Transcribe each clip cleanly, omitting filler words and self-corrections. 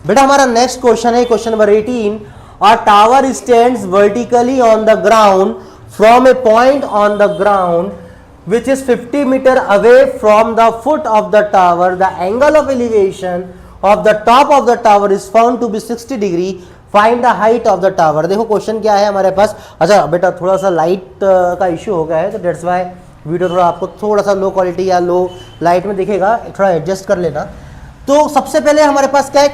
बेटा हमारा next question है question number 18। A tower stands vertically on the ground from a point on the ground which is 50 meter away from the foot of the tower. The angle of elevation of the top of the tower is found to be 60 degree. Find the height of the tower. देखो question क्या है हमारे पास। अच्छा बेटा थोड़ा सा light का issue हो गया है तो डेट्स वाई वीडियो थोड़ा आपको थोड़ा सा लो क्वालिटी या लो लाइट में दिखेगा, थोड़ा एडजस्ट कर लेना। तो सबसे पहले हमारे पास क्या है,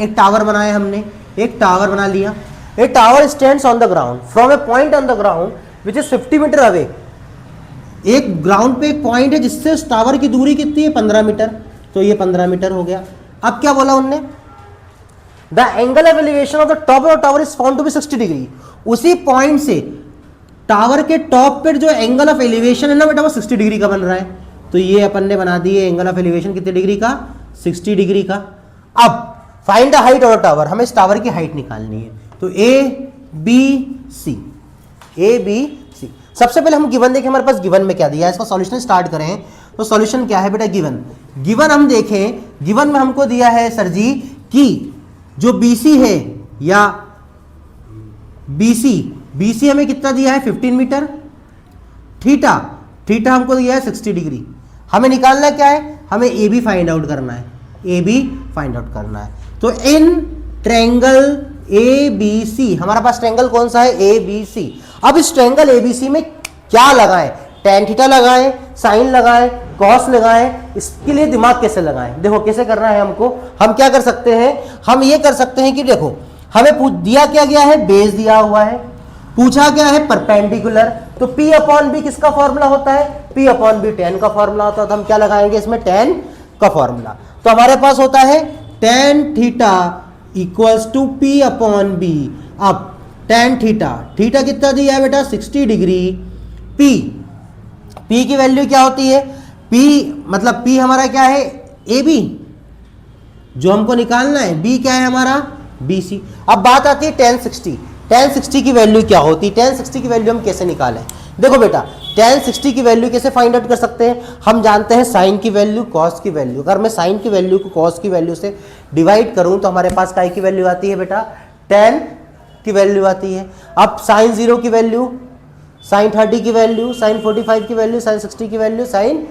एक टावर बनाया हमने, एक टावर बना लिया। A tower stands on the ground from a point on the ground which is 50 metre away. एक ग्राउंड पे एक पॉइंट है जिससे उस टावर की दूरी कितनी है, 15 मीटर। तो ये 15 मीटर हो गया। अब क्या बोला उनने, the angle of elevation of the top of tower is found to be 60 degree. उसी पॉइंट से टावर के टॉप पर जो एंगल ऑफ एलिवेशन है ना बेटा वो 60 डिग्री का बन रहा है। तो ये अपन ने बना दिए एंगल ऑफ एलिवेशन कितने डिग्री का, 60 डिग्री का। अब find the height of the tower, हमें इस टावर की हाइट निकालनी है। तो A B C, A B C. सबसे पहले हम गिवन देखें, हमारे पास गिवन में क्या दिया है, इसका सॉल्यूशन स्टार्ट करें। तो सॉल्यूशन क्या है बेटा, गिवन हम देखें, गिवन में हमको दिया है सर जी कि जो BC है या BC हमें कितना दिया है, 15 मीटर। थीटा हमको दिया है 60 डिग्री। हमें निकालना क्या है, हमें AB फाइंड आउट करना है, AB फाइंड आउट करना है। तो इन ट्रायंगल ABC, हमारा पास ट्रायंगल कौन सा है, ABC। अब इस ट्रायंगल ABC में क्या लगाएं, tan थीटा लगाएं, साइन लगाएं, कॉस लगाएं, इसके लिए दिमाग कैसे लगाएं। देखो कैसे करना है हमको, हम क्या कर सकते हैं, हम ये कर सकते हैं कि देखो हमें दिया क्या गया है, बेस दिया हुआ है, पूछा क्या है परपेंडिकुलर। तो P अपॉन बी किसका फॉर्मूला होता है, P अपॉन बी tan का फॉर्मूला होता है। तो हम क्या लगाएंगे इसमें, tan का फॉर्मूला। तो हमारे पास होता है tan theta equals to P upon b. अब tan थीटा कितना दिया है बेटा, 60 डिग्री। P की वैल्यू क्या होती है, P मतलब P हमारा क्या है, AB जो हमको निकालना है, B क्या है हमारा, BC। अब बात आती है tan 60 की वैल्यू क्या होती है, tan 60 की वैल्यू हम कैसे निकालें। देखो बेटा tan 60 की वैल्यू कैसे फाइंड आउट कर सकते हैं, हम जानते हैं साइन की वैल्यू कॉस की वैल्यू। अगर मैं साइन की वैल्यू को कॉस की वैल्यू से डिवाइड करूं तो हमारे पास काय की वैल्यू आती है बेटा, tan की वैल्यू आती है। अब साइन 0 की वैल्यू, साइन 30 की वैल्यू, साइन 45 की वैल्यू, साइन 60 की वैल्यू, साइन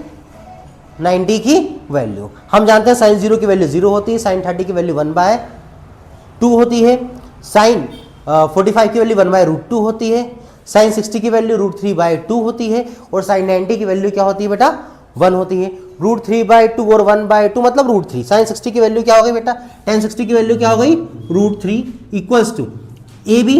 90 की वैल्यू। हम जानते हैं साइन 0 की वैल्यू 0 होती है, साइन 30 की वैल्यू 1/2 होती है, साइन 45 की वैल्यू 1/√2 होती है, साइन 60 की वैल्यू √3/2 होती है, और साइन 90 की वैल्यू क्या होती है बेटा, 1 होती है। √3/2 और 1/2 मतलब √3। साइन 60 की वैल्यू क्या हो गई बेटा, tan 60 की वैल्यू क्या हो गई, √3 इक्वल्स टू AB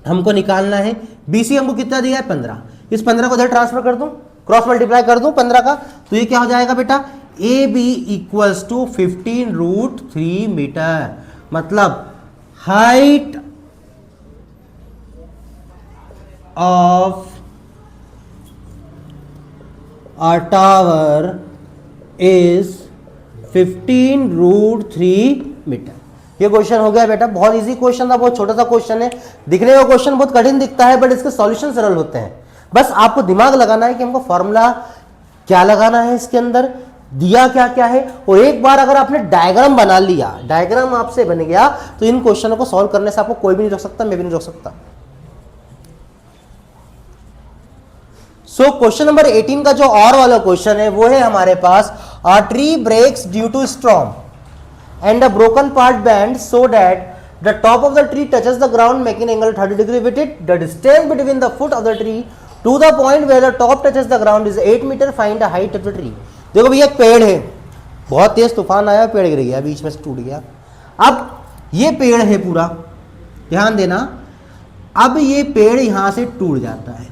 हमको निकालना है, BC हमको कितना दिया है, 15। इस 15 को इधर ट्रांसफर कर दूं, क्रॉस मल्टीप्लाई कर दूं 15 का, तो ये क्या हो जाएगा बेटा, AB इक्वल्स टू 15√3 मीटर। मतलब height of a tower is 15√3 metre. ये क्वेश्चन हो गया बेटा, बहुत इजी क्वेश्चन था, बहुत छोटा सा क्वेश्चन है। दिखने में क्वेश्चन बहुत कठिन दिखता है बट इसके सॉल्यूशन सरल होते हैं। बस आपको दिमाग लगाना है कि हमको फॉर्मूला क्या लगाना है, इसके अंदर दिया क्या क्या है, और एक बार अगर आपने डायग्राम बना लिया, डायग्राम आपसे बन गया, तो इन क्वेश्चनों को सॉल्व करने से आपको कोई भी नहीं रोक सकता, मैं भी नहीं रोक सकता। सो क्वेश्चन नंबर 18 का जो और वाला क्वेश्चन है वो है हमारे पास, a tree breaks due to storm and a broken part bend so that the top of the tree touches the ground making angle 30 degree with it. The distance between the foot of the tree to the point where the top touches the ground is 8 meter. Find the height of the tree. देखो भैया एक पेड़ है, बहुत तेज तूफान आया, पेड़ गिर गया, बीच में से टूट गया। अब ये पेड़ है पूरा, ध्यान देना। अब ये पेड़ यहां से टूट जाता है,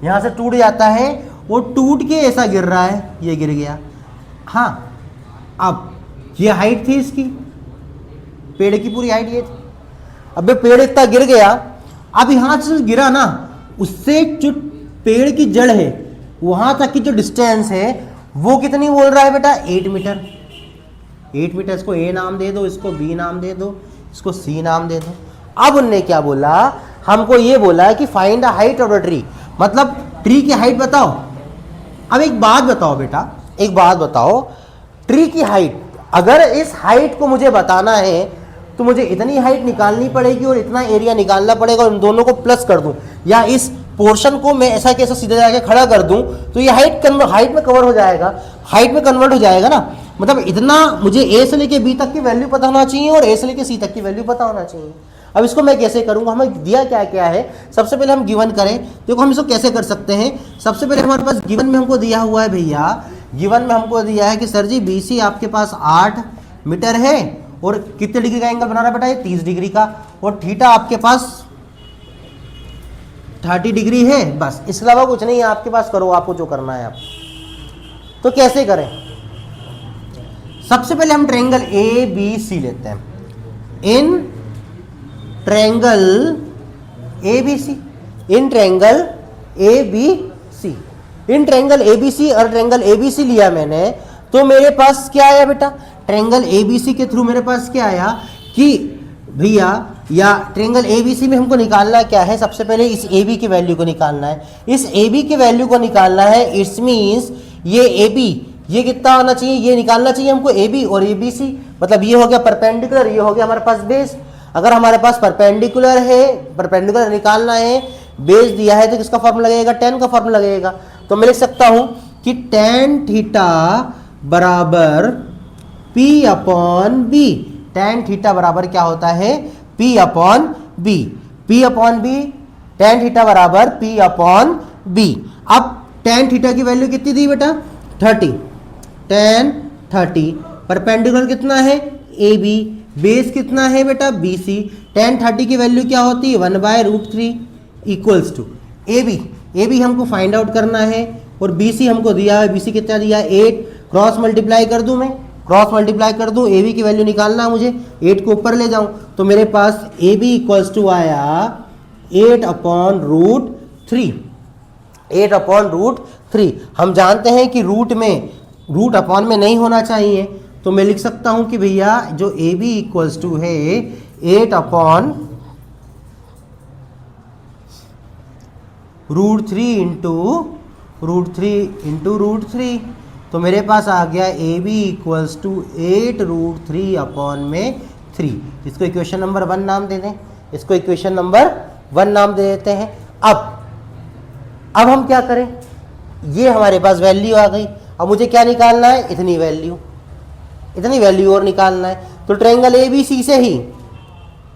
यहां से टूट जाता है, वो टूट के ऐसा गिर रहा है, ये गिर गया। हाँ, अब ये हाइट थी इसकी, पेड़ की पूरी हाइट ये थी। अब ये पेड़ इतना गिर गया, अब यहां से गिरा ना, उससे जो पेड़ की जड़ है वहां तक की जो डिस्टेंस है वो कितनी बोल रहा है बेटा, 8 मीटर। 8 मीटर, इसको A नाम दे दो, इसको B नाम दे दो, इसको C नाम दे दो। अब उनने क्या बोला, हमको ये बोला कि find the height of the tree, मतलब ट्री की हाइट बताओ। अब एक बात बताओ बेटा, एक बात बताओ, ट्री की हाइट अगर इस हाइट को मुझे बताना है तो मुझे इतनी हाइट निकालनी पड़ेगी और इतना एरिया निकालना पड़ेगा और इन दोनों को प्लस कर दूं, या इस पोर्शन को मैं ऐसा कैसा सीधा जाके खड़ा कर दूं तो ये हाइट में कवर हो जाएगा, हाइट में कन्वर्ट हो जाएगा ना। मतलब इतना मुझे ए से लेके बी तक की वैल्यू पता होना चाहिए और ए से लेके सी तक की वैल्यू पता होना चाहिए। अब इसको मैं कैसे करूंगा, हमें दिया क्या क्या है, सबसे पहले हम गिवन करें। देखो हम इसको कैसे कर सकते हैं, सबसे पहले हमारे पास गिवन में हमको दिया हुआ है भैया, गिवन में हमको दिया है कि सर जी BC आपके पास 8 मीटर है और कितने डिग्री का एंगल बना रहा है बेटा, ये 30 डिग्री का, और थीटा आपके पास 30 डिग्री है। बस इसके अलावा कुछ नहीं है आपके पास, करो आपको जो करना है आप। तो कैसे करें, सबसे पहले हम ट्रायंगल ABC लेते हैं। In triangle ABC, in triangle ABC, in triangle ABC और ट्रायंगल ABC लिया मैंने, तो मेरे पास क्या आया बेटा, ट्रायंगल ABC के थ्रू मेरे पास क्या आया कि भैया, या ट्रायंगल ABC में हमको निकालना क्या है, सबसे पहले इस AB की वैल्यू को निकालना है। इस AB की वैल्यू को निकालना है, इट्स मीन्स ये AB ये कितना होना चाहिए, ये निकालना चाहिए हमको AB और ABC, मतलब ये हो गया परपेंडिकुलर, ये हो गया हमारे पास बेस। अगर हमारे पास परपेंडिकुलर है, परपेंडिकुलर निकालना है, बेस दिया है, तो किसका फॉर्मूला लगेगा, tan का फॉर्मूला लगेगा। तो मैं लिख सकता हूं कि tan थीटा बराबर P upon B, tan theta बराबर क्या होता है, P upon B, P upon B, tan theta बराबर P अपॉन B। अब tan थीटा की वैल्यू कितनी दी बेटा, 30, tan 30, परपेंडिकुलर कितना है AB, बेस कितना है बेटा BC, tan 30 की वैल्यू क्या होती है 1/√3 इक्वल्स टू AB हमको फाइंड आउट करना है और BC हमको दिया है, BC कितना दिया है 8, क्रॉस मल्टीप्लाई कर दूं, मैं क्रॉस मल्टीप्लाई कर दूं, AB की वैल्यू निकालना है मुझे, 8 को ऊपर ले जाऊं तो मेरे पास AB इक्वल्स टू आया 8/√3, 8/√3। हम जानते हैं कि रूट अपॉन में नहीं होना चाहिए, तो मैं लिख सकता हूं कि भैया जो AB इक्वल्स टू है 8/√3 इंटू √3, तो मेरे पास आ गया AB इक्वल्स टू 8√3/3। इसको इक्वेशन नंबर 1 नाम दे दें, इसको इक्वेशन नंबर 1 नाम दे देते हैं। अब हम क्या करें, ये हमारे पास वैल्यू आ गई, अब मुझे क्या निकालना है, इतनी वैल्यू और निकालना है। तो ट्रायंगल ABC से ही,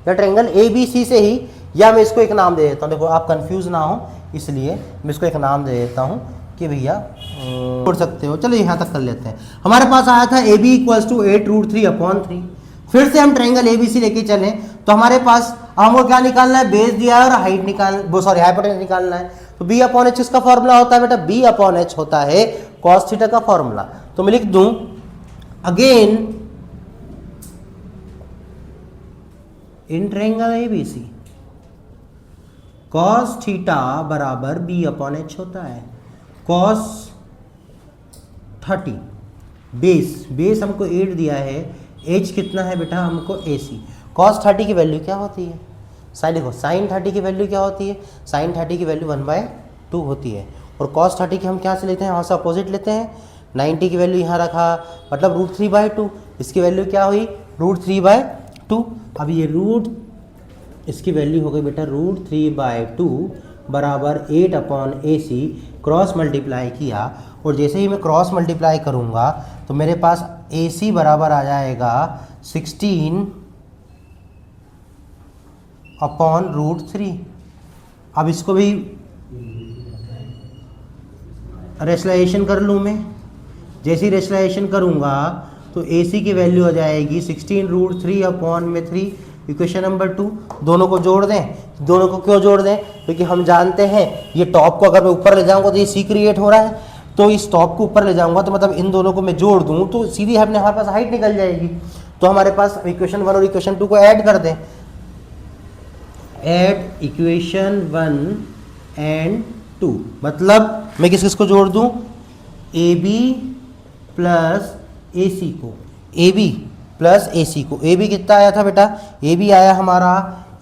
या ट्रायंगल ABC से ही, या मैं इसको एक नाम दे देता हूँ, देखो आप कंफ्यूज ना हो इसलिए मैं इसको एक नाम दे देता हूँ कि भैया छोड़ सकते हो, चलो यहाँ तक कर लेते हैं। हमारे पास आया था AB इक्वल्स टू 8√3/3। फिर से हम ट्रायंगल ABC लेके चलें तो हमारे पास हमको क्या निकालना है, बेस दिया है और हाइपोटेनस निकालना है। तो B/H किसका फॉर्मूला होता है बेटा, B/H होता है cos थीटा का फॉर्मूला। तो मैं लिख दूं again in triangle ABC cos theta बराबर B/H होता है। cos 30 बेस हमको 8 दिया है, h कितना है बेटा हमको AC। cos 30 की वैल्यू क्या होती है, देखो sin 30 की वैल्यू क्या होती है, sin 30 की वैल्यू 1/2 होती है, और cos 30 की हम क्या से लेते हैं, यहाँ से अपोजिट लेते हैं। 90 की वैल्यू यहाँ रखा, मतलब √3/2, इसकी वैल्यू क्या हुई √3/2। अब ये इसकी वैल्यू हो गई बेटा √3/2 बराबर 8/AC, क्रॉस मल्टीप्लाई किया, और जैसे ही मैं क्रॉस मल्टीप्लाई करूँगा तो मेरे पास AC बराबर आ जाएगा 16/√3। अब इसको भी रेशनलाइजेशन कर लूँ मैं, जैसी रेशनलाइजेशन करूँगा तो AC की वैल्यू आ जाएगी 16√3/3, इक्वेशन नंबर 2। दोनों को जोड़ दें, दोनों को क्यों जोड़ दें, क्योंकि हम जानते हैं ये टॉप को अगर मैं ऊपर ले जाऊंगा तो ये C क्रिएट हो रहा है, तो इस टॉप को ऊपर ले जाऊंगा तो मतलब इन दोनों को मैं जोड़ दूं तो सीधी हमारे पास हाइट निकल जाएगी। तो हमारे पास इक्वेशन 1 और इक्वेशन 2 को ऐड कर दें, ऐड इक्वेशन 1 एंड 2, मतलब मैं किस को जोड़ दूं, AB प्लस AC को, AB प्लस AC को। AB कितना आया था बेटा, AB आया हमारा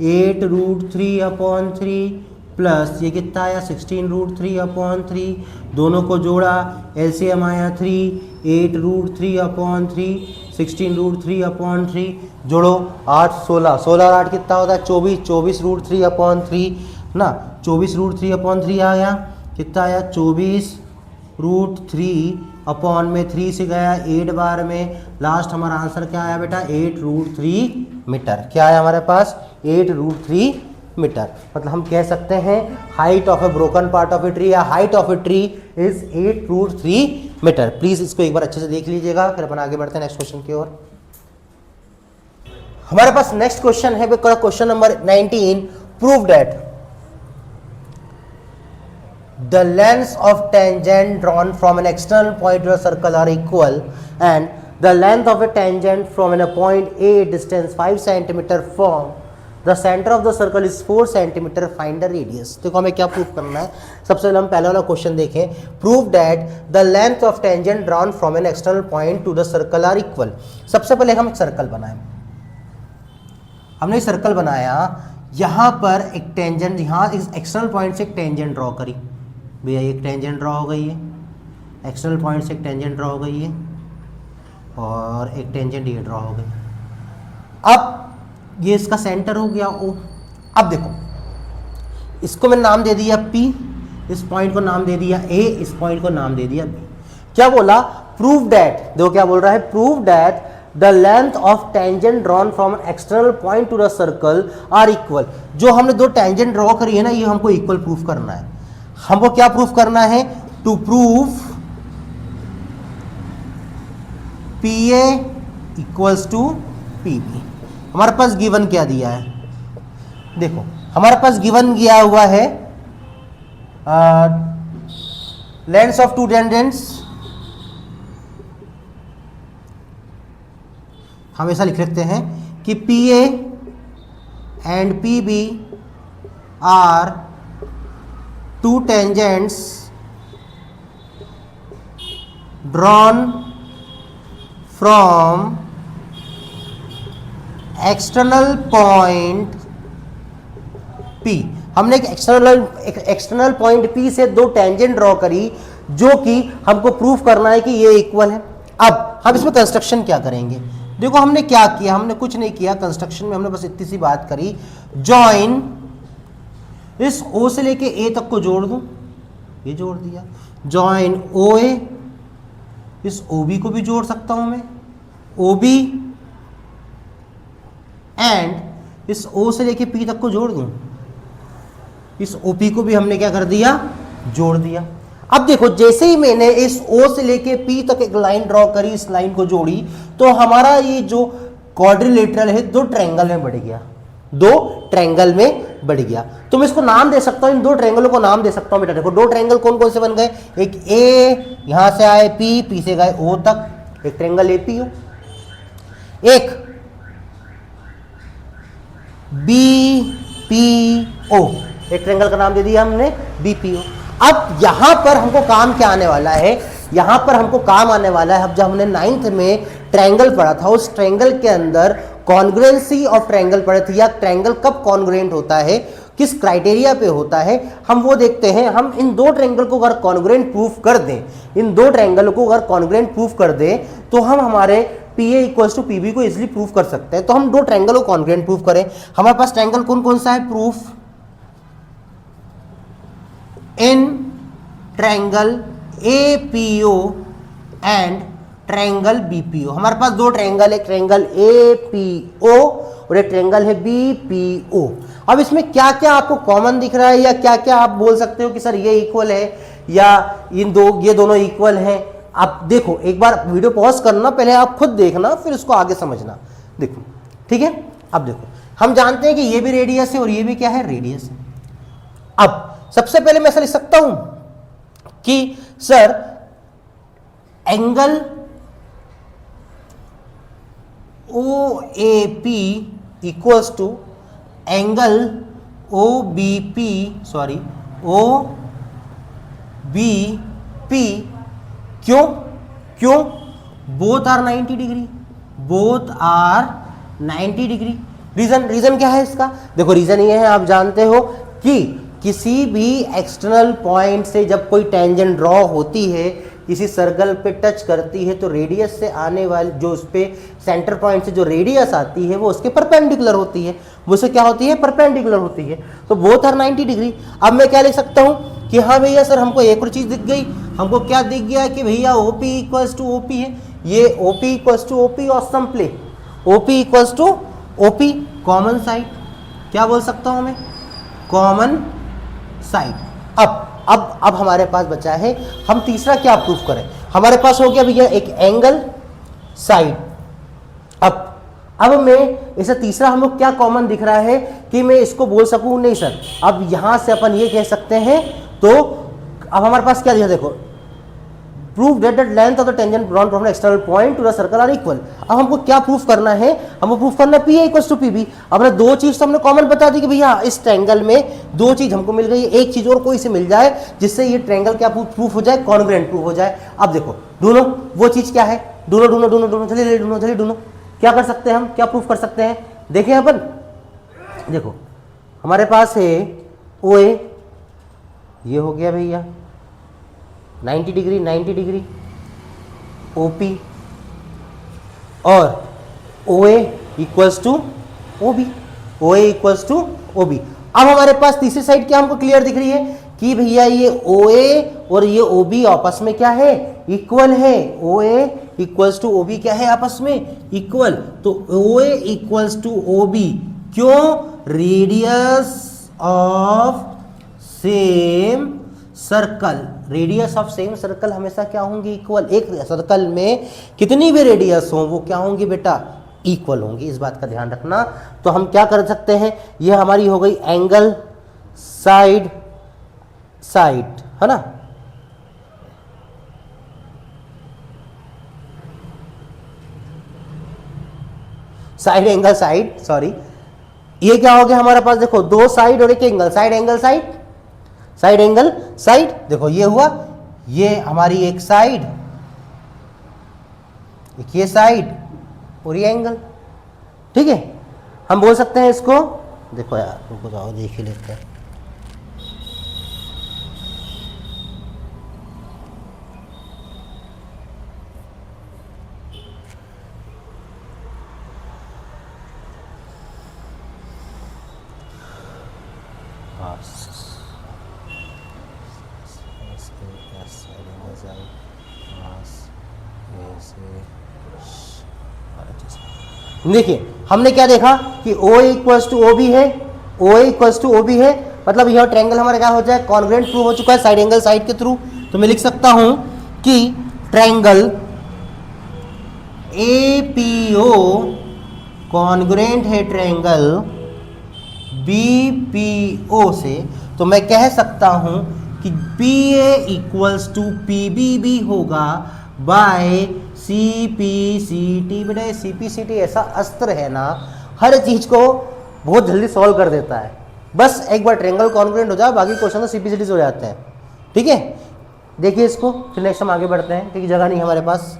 8√3/3 प्लस ये कितना आया 16√3/3, दोनों को जोड़ा, LCM आया 3, 8√3/3, 16√3/3 जोड़ो 8 16 16 और 8 कितना होता है 24 24√3/3 ना 24√3/3 आ गया कितना आया 24√3/3 से गया 8 बार में लास्ट हमारा आंसर क्या आया बेटा 8√3 मीटर। क्या आया हमारे पास 8√3 मीटर। मतलब हम कह सकते हैं height of a broken part of a tree या height of a tree is 8√3 metre. Please इसको एक बार अच्छे से देख लीजिएगा, फिर अपन आगे बढ़ते हैं नेक्स्ट क्वेश्चन की ओर। हमारे पास नेक्स्ट क्वेश्चन है question number 19। Prove that the lengths of tangent drawn from an external point to a circle are equal and the length of a tangent from a point A distance 5 cm from the center of the circle is 4 cm, find the radius। देखो हमें क्या prove करना है। सबसे पहले हम पहला वाला क्वेश्चन देखें। Prove that the length of tangent drawn from an external point to the circle are equal. सबसे पहले हम एक सर्कल बनाए, हमने सर्कल बनाया, यहां पर एक टेंजेंट, यहां इस एक्सटर्नल पॉइंट से एक टेंजेंट ड्रॉ करी भैया, एक टेंजेंट ड्रॉ हो गई है, एक्सटर्नल पॉइंट से एक टेंजेंट ड्रॉ हो गई है और एक टेंजेंट ये ड्रॉ हो गई। अब ये इसका सेंटर हो गया O। अब देखो इसको मैंने नाम दे दिया P, इस पॉइंट को नाम दे दिया A, इस पॉइंट को नाम दे दिया B। क्या बोला प्रूव दैट, देखो क्या बोल रहा है prove that the length of tangent drawn from external point to the circle are equal. जो हमने दो टेंजेंट ड्रॉ करी है ना, ये हमको इक्वल प्रूफ करना है। हमको क्या प्रूफ करना है, to prove PA equals to PB। हमारे पास गिवन क्या दिया है, देखो हमारे पास गिवन किया हुआ है लेंथ्स ऑफ टू टेंजेंट्स, हम ऐसा लिख सकते हैं कि PA and PB are two tangents drawn from external point P। हमने एक एक्सटर्नल पॉइंट P से दो टेंजेंट ड्रॉ करी जो कि हमको प्रूफ करना है कि ये इक्वल है। अब हम इसमें कंस्ट्रक्शन क्या करेंगे, देखो हमने क्या किया, हमने कुछ नहीं किया कंस्ट्रक्शन में, हमने बस इतनी सी बात करी, जॉइन इस O से लेके A तक को जोड़ दूं, ये जोड़ दिया, जॉइन OA, इस OB को भी जोड़ सकता हूं मैं, OB एंड इस O से लेके P तक को जोड़ दूं, इस OP को भी हमने क्या कर दिया, जोड़ दिया। अब देखो जैसे ही मैंने इस O से लेके P तक एक लाइन ड्रॉ करी, इस लाइन को जोड़ी, तो हमारा ये जो क्वाड्रिलेटरल है दो ट्रायंगल में बढ़ गया, दो ट्रायंगल में बढ़ गया। तो मैं इसको नाम दे सकता हूं, इन दो ट्रायंगलों को नाम दे सकता हूं बेटा। देखो दो ट्रायंगल कौन कौन से बन गए, एक A यहां से आए P से गए O तक, एक ट्रायंगल APO, एक BPO, एक ट्रायंगल का नाम दे दिया हमने BPO। अब यहां पर हमको काम क्या आने वाला है, यहां पर हमको काम आने वाला है, अब जब हमने 9th में ट्रायंगल पढ़ा था, उस ट्रायंगल के अंदर कॉन्ग्रुएंसी ऑफ ट्रायंगल पढ़े थे, या ट्रायंगल कब कॉन्ग्रुएंट होता है, किस क्राइटेरिया पे होता है, हम वो देखते हैं। हम इन दो ट्रायंगल को अगर कॉन्ग्रुएंट प्रूफ कर दें, इन दो ट्रायंगल को अगर कॉन्ग्रुएंट प्रूफ कर दें, तो हम हमारे PA इक्वल्स टू PB को इजिली प्रूफ कर सकते हैं। तो हम दो ट्रायंगल को कॉन्ग्रुएंट प्रूफ करें। हमारे पास ट्रायंगल कौन कौन सा है, proof in triangle APO and triangle BPO। हमारे पास दो ट्रायंगल, एक ट्रायंगल APO और एक ट्रायंगल है BPO। अब इसमें क्या क्या आपको कॉमन दिख रहा है, या क्या क्या आप बोल सकते हो कि सर ये इक्वल है या ये दोनों इक्वल हैं। आप देखो एक बार वीडियो पॉज करना, पहले आप खुद देखना फिर उसको आगे समझना। देखो ठीक है, अब देखो हम जानते हैं कि ये भी रेडियस है और ये भी क्या है, रेडियस है। अब सबसे पहले मैं ऐसा लिख सकता हूं कि sir angle OAP equals to angle OBP, sorry OBP। क्यों both are 90 degree, both are 90 degree. Reason क्या है इसका, देखो रीजन ये है, आप जानते हो कि किसी भी एक्सटर्नल पॉइंट से जब कोई टेंजेंट ड्रॉ होती है, किसी सर्कल पे टच करती है तो रेडियस से आने वाली जो उस पे सेंटर पॉइंट से जो रेडियस आती है वो उसके परपेंडिकुलर होती है, वो से क्या होती है, परपेंडिकुलर होती है। तो बोथ आर 90 डिग्री। अब मैं क्या लिख सकता हूँ कि हाँ भैया सर हमको एक और चीज़ दिख गई, हमको क्या दिख गया कि भैया OP इक्वल्स टू OP है, ये OP इक्वल्स टू OP और सम प्ले OP equals to OP common side, क्या बोल सकता हूँ मैं, कॉमन साइड। अब हमारे पास बचा है हम तीसरा क्या प्रूफ करें। हमारे पास हो गया भैया एक एंगल साइड। अब मैं इसे तीसरा हम लोग क्या कॉमन दिख रहा है कि मैं इसको बोल सकूं, नहीं सर अब यहां से अपन ये कह सकते हैं। तो अब हमारे पास क्या दिया, देखो proof that the length of the tangent drawn from external point to the circle are equal. अब हमको क्या प्रूफ करना है, हमको प्रूफ करना है PA इक्वल्स टू PB। अब दो चीज तो हमने कॉमन बता दी कि भैया इस ट्रायंगल में दो चीज हमको मिल गई है, एक चीज और कोई से मिल जाए जिससे ये ट्रायंगल क्या प्रूफ हो जाए, कॉन्ग्रुएंट प्रूफ हो जाए। अब देखो ढूंढो वो चीज क्या है, ढूंढो चलिए ढूंढो क्या कर सकते हैं हम, क्या प्रूफ कर सकते हैं। देखें अपन, देखो हमारे पास है OA, ये हो गया भैया 90 डिग्री OP और OA इक्वल्स टू OB, अब हमारे पास तीसरी साइड क्या हमको क्लियर दिख रही है कि भैया ये OA और ये OB आपस में क्या है, इक्वल है। OA इक्वल्स टू OB क्या है, आपस में इक्वल। तो OA इक्वल्स टू OB क्यों, radius of same circle, radius of same circle हमेशा क्या होंगी, इक्वल। एक सर्कल में कितनी भी रेडियस हो वो क्या होंगी बेटा, इक्वल होंगी, इस बात का ध्यान रखना। तो हम क्या कर सकते हैं, ये हमारी हो गई एंगल साइड है ना, साइड एंगल साइड, सॉरी ये क्या हो गया हमारे पास, देखो दो साइड और एक एंगल, साइड एंगल साइड। देखो ये हुआ, ये हमारी एक साइड, एक ये साइड और ये एंगल, ठीक है। हम बोल सकते हैं इसको, देखो यार रुको जाओ देख ही लेते हैं। देखिए हमने क्या देखा कि OA इक्वल्स टू OB है, मतलब यह ट्रायंगल हमारा क्या हो जाए, कॉन्ग्रुएंट प्रूव हो चुका है साइड एंगल साइड के थ्रू। तो मैं लिख सकता हूं कि ट्रायंगल APO कॉन्ग्रुएंट है ट्रायंगल BPO से। तो मैं कह सकता हूं कि PA इक्वल्स टू PB भी होगा बाय CPCT। बेटा CPCT ऐसा अस्त्र है ना, हर चीज को बहुत जल्दी सॉल्व कर देता है। बस एक बार ट्रायंगल कॉन्ग्रुएंट हो जाए, बाकी क्वेश्चन तो CPCT से हो जाते हैं, ठीक है। देखिए इसको, फिर नेक्स्ट हम आगे बढ़ते हैं क्योंकि जगह नहीं है हमारे पास।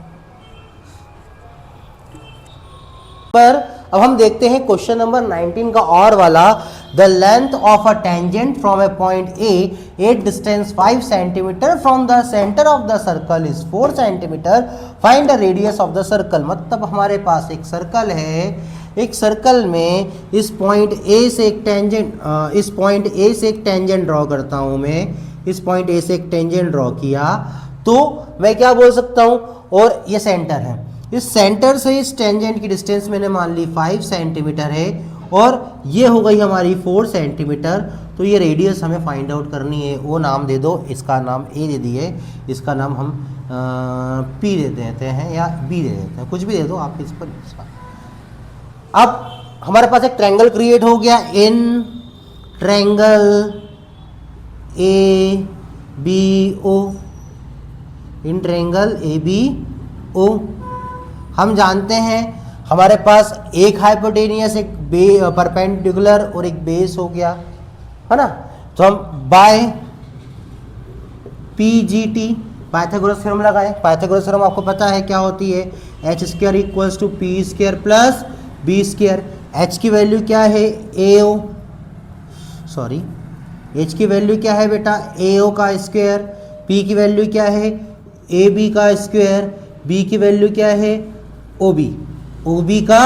पर अब हम देखते हैं क्वेश्चन नंबर 19 का और वाला। The length of a tangent from a point A at distance 5 centimetre from the centre of the circle is 4 centimetre, find the radius of the circle. मतलब हमारे पास एक सर्कल है, एक सर्कल में इस पॉइंट A से एक टेंजेंट ड्रॉ करता हूं मैं, इस पॉइंट A से एक टेंजेंट ड्रॉ किया तो मैं क्या बोल सकता हूं, और ये सेंटर है, इस सेंटर से इस टेंजेंट की डिस्टेंस मैंने मान ली 5 सेंटीमीटर है और ये हो गई हमारी 4 सेंटीमीटर। तो ये रेडियस हमें फाइंड आउट करनी है। वो नाम दे दो, इसका नाम A दे दिए, इसका नाम हम P दे देते हैं या B दे देते हैं, कुछ भी दे दो आप इस पर। अब हमारे पास एक ट्रायंगल क्रिएट हो गया, इन ट्रायंगल ABO। हम जानते हैं हमारे पास एक हाइपोटेनियस, एक परपेंडिकुलर और एक बेस हो गया, है ना। तो हम बाय PGT पाइथागोरस थ्योरम लगाएं। पाइथागोरस थ्योरम आपको पता है क्या होती है, h² equals to P² plus B²। h की वैल्यू क्या है, h की वैल्यू क्या है बेटा, AO का स्क्वायर। P की वैल्यू क्या है, ए बी का स्क्वायर, बी की वैल्यू क्या है ओ बी, ओ बी का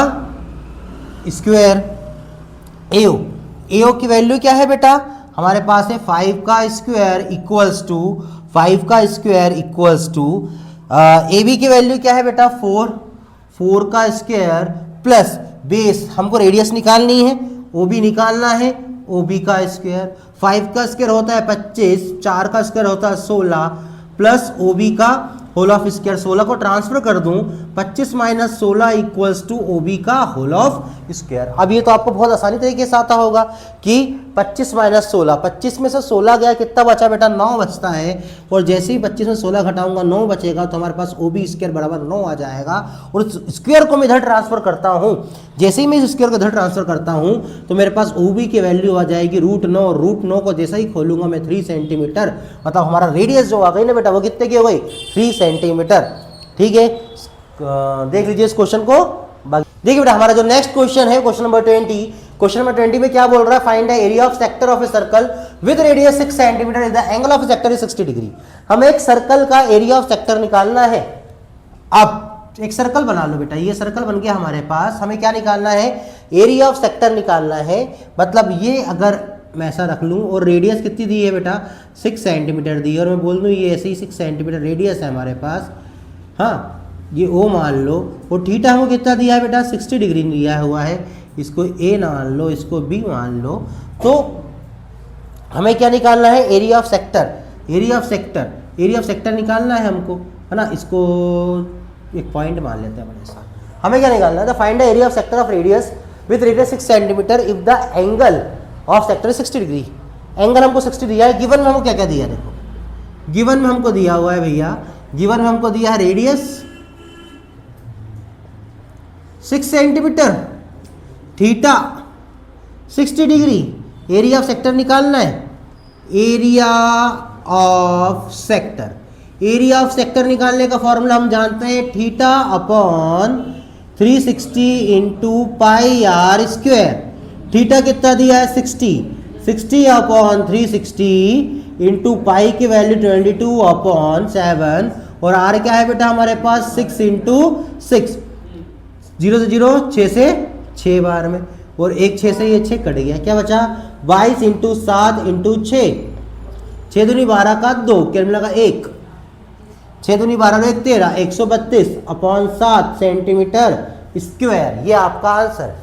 स्क्वायर, ए ओ की वैल्यू क्या है बेटा हमारे पास है 5 का स्क्वायर इक्वल्स टू 5 का square equals to A B की वैल्यू क्या है बेटा 4, 4 का स्क्वायर प्लस बेस, हमको रेडियस निकालनी है, ओ बी निकालना है, ओ बी का स्क्वायर, 5 का स्क्वायर होता है 25, 4 का स्क्वायर होता है 16 प्लस ओ बी का होल ऑफ स्क्वायर, 16 को ट्रांसफर कर दूं 25 minus 16 equals to O B का होल ऑफ स्क्वायर। अब ये तो आपको बहुत आसानी तरीके से आता होगा कि 25 माइनस 16, 25 में से 16 गया कितना बचा बेटा 9 बचता है, और जैसे ही 25 में 16 घटाऊंगा 9 बचेगा, तो हमारे पास ओ बी स्क्वायर बराबर 9 आ जाएगा। और उस स्क्वायर को मैं इधर ट्रांसफर करता हूँ, जैसे ही मैं इस स्क्वायर को इधर ट्रांसफर करता हूँ तो मेरे पास ओ बी की वैल्यू आ जाएगी √9, √9 को जैसे ही खोलूंगा मैं 3 सेंटीमीटर, मतलब हमारा रेडियस जो आ गई ना बेटा वो कितने की हो गई 3 सेंटीमीटर। ठीक है, देख लीजिए इस क्वेश्चन को। देखिए बेटा हमारा जो नेक्स्ट क्वेश्चन है क्वेश्चन नंबर 20, क्वेश्चन नंबर 20 में क्या बोल रहा है, find the area of sector of a circle with radius 6 centimetre if the angle of sector is 60 degree. हमें एक सर्कल का एरिया ऑफ सेक्टर निकालना है। अब एक सर्कल बना लो बेटा, ये सर्कल बन गया हमारे पास, हमें क्या निकालना है एरिया ऑफ सेक्टर निकालना है। मतलब ये अगर मैं ऐसा रख लूँ और रेडियस कितनी दी है बेटा 6 सेंटीमीटर दी है, और मैं बोल दूँ ये ऐसे ही 6 सेंटीमीटर रेडियस है हमारे पास, हाँ ये ओ मान लो, और थीटा हमको कितना दिया है बेटा 60 डिग्री दिया हुआ है, इसको ए मान लो, इसको बी मान लो। तो हमें क्या निकालना है area of sector, area of sector, area of sector निकालना है हमको, है ना। इसको एक पॉइंट मान लेते हैं बड़े सा। हमें क्या निकालना है, find the area of sector of radius with radius 6 centimetre if the angle of sector 60 degree. Angle हमको 60 दिया है, गिवन में हमको क्या क्या दिया है देखो, गिवन में हमको दिया हुआ है भैया, गिवन में हमको दिया है radius 6 centimetre, theta 60 degree, area of sector निकालना है, area of sector, area of sector निकालने का फॉर्मूला हम जानते हैं theta upon 360 into pi are square. Theta कितना दिया है 60, 60 अपॉन 360 इंटू पाई की वैल्यू 22 अपॉन 7, और आर क्या है बेटा हमारे पास 6 इंटू 6, 0 से 0 6 से 6 बार में, और एक 6 से ये 6 कट गया, क्या बचा 22 इंटू 7 इंटू 6, 6 दूनी 12 का 2, क्या मिला 1, 6 दूनी 12 का 1 13, 132 अपॉन 7 सेंटीमीटर स्क्वायर। ये आपका आंसर,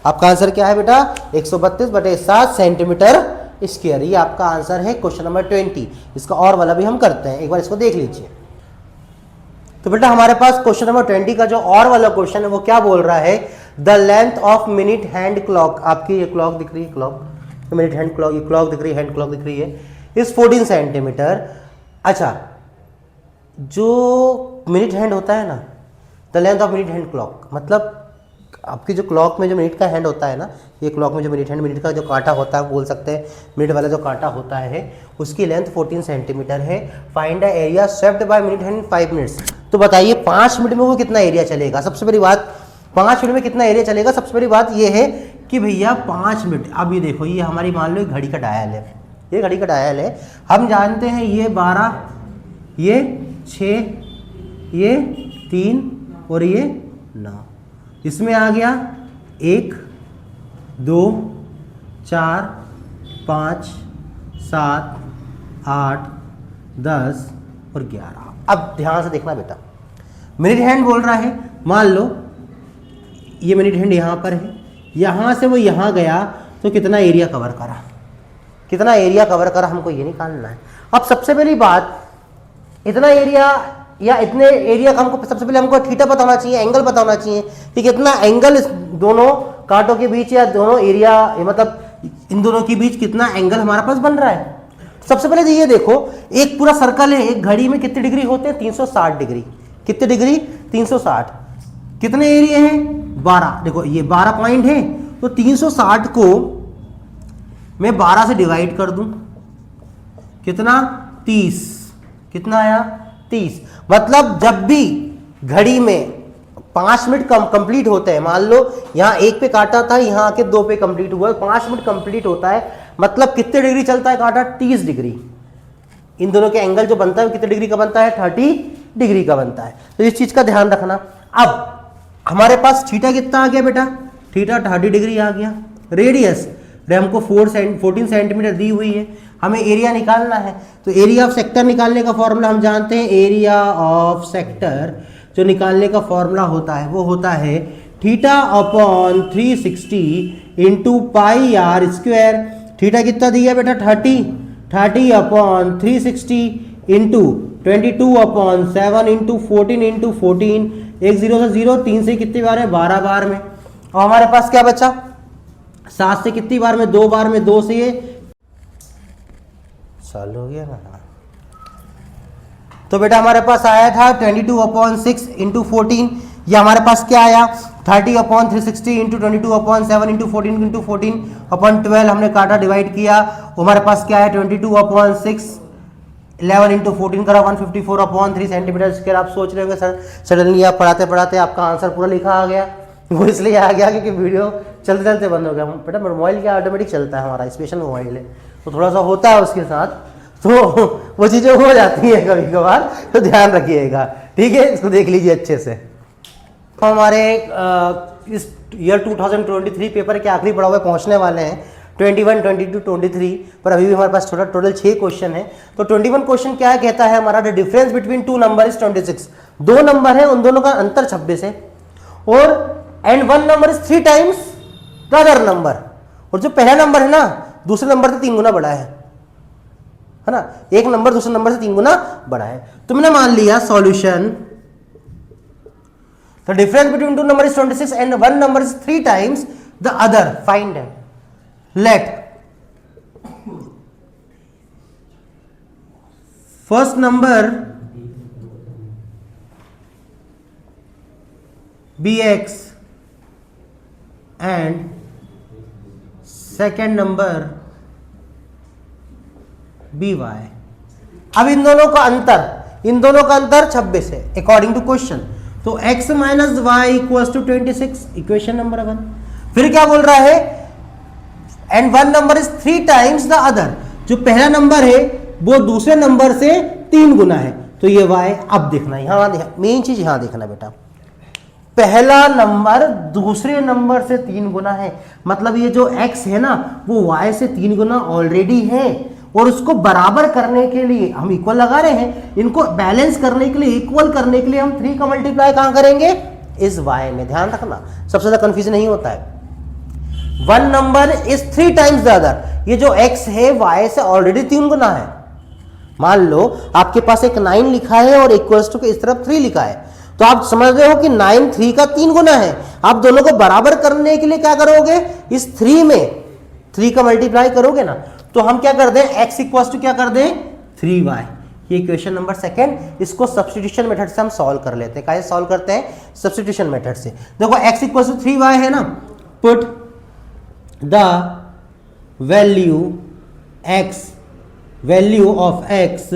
आपका आंसर क्या है बेटा 132/7 सेंटीमीटर स्क्वायर। ये आपका आंसर है क्वेश्चन नंबर 20। इसका और वाला भी हम करते हैं, एक बार इसको देख लीजिए। तो बेटा हमारे पास क्वेश्चन नंबर 20 का जो और वाला क्वेश्चन है वो क्या बोल रहा है, the length of minute hand clock, आपकी ये क्लॉक दिख रही है, क्लॉक मिनट हैंड क्लॉक, ये क्लॉक दिख रही है, हैंड क्लॉक दिख रही है, इज 14 सेंटीमीटर। अच्छा, जो मिनट हैंड होता है ना, the length of minute hand clock, मतलब आपकी जो क्लॉक में जो मिनट का हैंड होता है ना, ये क्लॉक में जो मिनट हैंड, मिनट का जो कांटा होता है बोल सकते हैं, मिनट वाला जो कांटा होता है उसकी लेंथ 14 सेंटीमीटर है। Find the area swept by minute hand 5 minutes. तो बताइए 5 मिनट में वो कितना एरिया चलेगा। सबसे बड़ी बात 5 मिनट में कितना एरिया चलेगा, सबसे बड़ी बात ये है कि भैया 5 मिनट, अब ये देखो ये हमारी मान लो घड़ी का डायल है, ये घड़ी का डायल है, हम जानते हैं ये 12, ये 6, ये 3 और ये 9, इसमें आ गया 1 2 4 5 7 8 10 और 11। अब ध्यान से देखना बेटा, मिनट हैंड बोल रहा है, मान लो ये मिनट हैंड यहाँ पर है, यहाँ से वो यहाँ गया तो कितना एरिया कवर करा, कितना एरिया कवर करा हमको ये निकालना है। अब सबसे पहली बात, इतना एरिया या इतने एरिया का हमको सबसे पहले हमको थीटा पता होना चाहिए, एंगल पता होना चाहिए कि कितना एंगल इस दोनों कांटों के बीच या दोनों एरिया मतलब इन दोनों के बीच कितना एंगल हमारा पास बन रहा है। सबसे पहले ये देखो, एक पूरा सर्कल है, एक घड़ी में कितने डिग्री होते हैं 360 डिग्री, कितने डिग्री 360, कितने एरिया है 12, देखो ये 12 पॉइंट है, तो 360 को मैं 12 से डिवाइड कर दूं, कितना 30, कितना आया 30। मतलब जब भी घड़ी में 5 मिनट कंप्लीट होते हैं, मान लो यहाँ 1 पे काटा था, यहाँ आके 2 पे कंप्लीट हुआ, 5 मिनट कंप्लीट होता है, मतलब कितने डिग्री चलता है कांटा 30 डिग्री, इन दोनों के एंगल जो बनता है कितने डिग्री का बनता है, 30 डिग्री का बनता है। तो इस चीज का ध्यान रखना। अब हमारे पास थीटा कितना आ गया बेटा, थीटा 30 डिग्री आ गया। रेडियस हमको 14 सेंटीमीटर दी हुई है, हमें एरिया निकालना है। तो एरिया ऑफ सेक्टर निकालने का फॉर्मूला हम जानते हैं, एरिया ऑफ सेक्टर जो निकालने का फॉर्मूला होता है वो होता है theta upon 360 into pi are square. Theta कितना दिया बेटा 30 अपॉन 360 इंटू 22 अपॉन 7 इंटू 14 एक 0 से 0, 3 से कितनी बार है 12 बार में। और हमारे पास क्या बचा, 7 से कितनी बार में 2 बार में, 2 से ये चालू हो गया ना। तो बेटा हमारे पास आया था 22 अपॉन 6 इंटू 14, ये हमारे पास क्या आया 30 upon 360 into 22 upon 7 into 14 upon 12 हमने काटा डिवाइड किया। हमारे पास क्या है 22 अपॉन 6 11 इंटू 14 करा 154 अपॉन 3 सेंटीमीटर स्क्वायर। आप सोच रहे होंगे सर सडनली आप पढ़ाते पढ़ाते आपका आंसर पूरा लिखा आ गया। वो इसलिए आ गया क्योंकि वीडियो चलते चलते बंद हो गया। बेटा मोबाइल क्या ऑटोमेटिक चलता है, हमारा स्पेशल मोबाइल है तो थोड़ा सा होता है उसके साथ, तो वो चीज़ें हो जाती हैं कभी कभार, तो ध्यान रखिएगा, ठीक है। इसको देख लीजिए अच्छे से। तो हमारे इस ईयर 2023 पेपर के आखिरी पड़ाव पे पहुंचने वाले हैं, 21, 22, 23, पर अभी भी हमारे पास टोटल 6 क्वेश्चन है। तो 21 क्वेश्चन क्या है, कहता है हमारा the difference between 2 number is 26। 2 number है, उन दोनों का अंतर 26 है, और and 1 number is 3 times the other number. और जो पहला नंबर है ना दूसरे नंबर से 3 गुना बड़ा है ना, एक नंबर दूसरे नंबर से 3 गुना बड़ा है। तुमने मान लिया solution the difference between 2 number is 26 and 1 number is 3 times the other. Find let first number be x and second number be y. अब इन दोनों का अंतर 26 है अकॉर्डिंग टू क्वेश्चन। तो x minus y equal to 26, equation number 1। फिर क्या बोल रहा है, and 1 number is 3 times the other. जो पहला नंबर है वो दूसरे नंबर से 3 गुना है, तो ये y। अब देखना यहां, मेन चीज यहां देखना बेटा, पहला नंबर दूसरे नंबर से 3 गुना है, मतलब ये जो x है ना वो y से 3 गुना ऑलरेडी है, और उसको बराबर करने के लिए हम इक्वल लगा रहे हैं, इनको बैलेंस करने के लिए, इक्वल करने के लिए हम 3 का मल्टीप्लाई कहां करेंगे, इस y में। ध्यान रखना, सबसे ज्यादा कंफ्यूजन नहीं होता है। 1 number is 3 times the other, ये जो x है y से ऑलरेडी 3 गुना है। मान लो आपके पास एक 9 लिखा है और इक्वल्स टू के इस तरफ 3 लिखा है, तो आप समझ रहे हो कि 9 3 का 3 गुना है। आप दोनों को बराबर करने के लिए क्या करोगे, इस 3 में 3 का मल्टीप्लाई करोगे ना, तो हम क्या कर दें, x इक्वल्स टू क्या कर दें 3y। ये क्वेश्चन नंबर 2, इसको सब्स्टिट्यूशन मेथड से हम सॉल्व कर लेते हैं। कैसे सॉल्व करते हैं, सब्स्टिट्यूशन मेथड से। देखो x इक्वल्स टू 3y है ना, put the value of x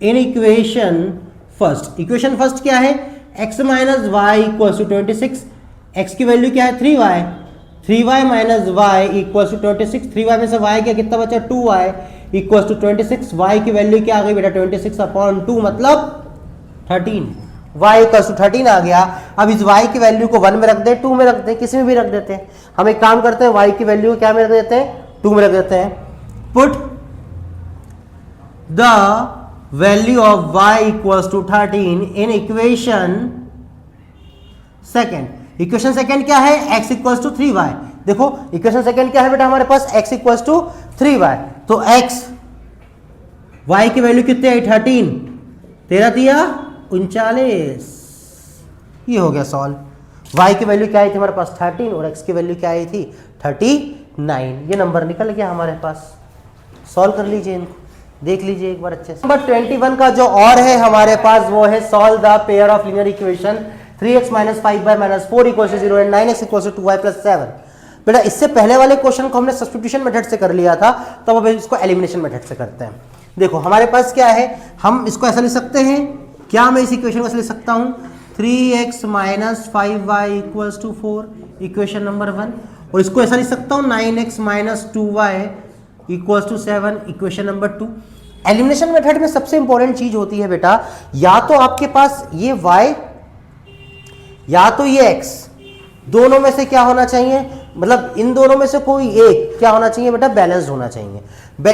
in equation first. Equation first क्या है, x minus y equal to 26, x की वैल्यू क्या है 3y, 3y minus y equal to 26, 3y में से y क्या कितना बचा 2y इक्वल टू 26, y की वैल्यू क्या आ गई बेटा 26 अपॉन 2 मतलब 13, y इक्वल टू 13 आ गया। अब इस y की वैल्यू को 1 में रख दे, 2 में रख दे, किसी में भी रख देते हैं। हम एक काम करते हैं, y की वैल्यू क्या में रख देते हैं 2 में रख देते हैं। Put the value of y equals to 13 in equation second. Equation second क्या है, x इक्वल्स टू 3y। देखो इक्वेशन सेकेंड क्या है बेटा हमारे पास, x इक्वल्स टू 3y। तो x y की वैल्यू कितनी आई 13, 13 दिया 39, ये हो गया सॉल्व। y की वैल्यू क्या आई थी हमारे पास 13 और x की वैल्यू क्या आई थी 39। ये नंबर निकल गया हमारे पास। सॉल्व कर लीजिए इनको, देख लीजिए एक बार अच्छे से। नंबर 21 का जो और है हमारे पास वो है solve the pair of linear equation 3x minus 5y minus 4 equals to 0 and 9x equals to 2y plus 7। बेटा इससे पहले वाले क्वेश्चन को हमने सब्स्टिट्यूशन मेथड से कर लिया था, तब अब इसको एलिमिनेशन मेथड से करते हैं। देखो हमारे पास क्या है, हम इसको ऐसा लिख सकते हैं, क्या मैं इस इक्वेशन को ऐसा लिख सकता हूँ 3x minus 5y equals to 4, equation number 1। और इसको ऐसा लिख सकता हूँ 9x minus 2y equals to 7, equation number 2। Elimination method में सबसे इंपॉर्टेंट चीज होती है बेटा, या तो आपके पास ये y या तो ये x, दोनों में से क्या होना चाहिए, मतलब इन दोनों में से कोई एक क्या होना चाहिए बेटा, बैलेंस्ड होना चाहिए,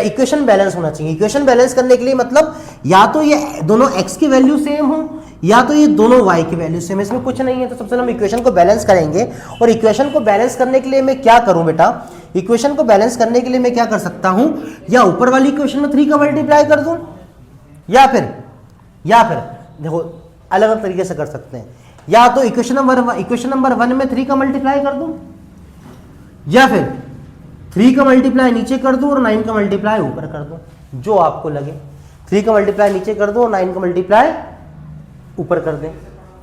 इक्वेशन बैलेंस होना चाहिए। इक्वेशन बैलेंस करने के लिए मतलब या तो ये दोनों x की वैल्यू सेम हो या तो ये दोनों y की वैल्यू सेम, इसमें कुछ नहीं है। तो सबसे पहले हम इक्वेशन को बैलेंस करेंगे, और इक्वेशन को बैलेंस करने के लिए मैं क्या करूं बेटा, इक्वेशन को बैलेंस करने के लिए मैं क्या कर सकता हूं, या ऊपर वाली इक्वेशन में 3 का मल्टीप्लाई कर दूं, या फिर देखो अलग अलग तरीके से कर सकते हैं, या तो इक्वेशन नंबर 1 में 3 का मल्टीप्लाई कर दूं, या फिर 3 का मल्टीप्लाई नीचे कर दूं और 9 का मल्टीप्लाई ऊपर कर दूं, जो आपको लगे। 3 का मल्टीप्लाई नीचे कर दो और 9 का मल्टीप्लाई ऊपर कर दें,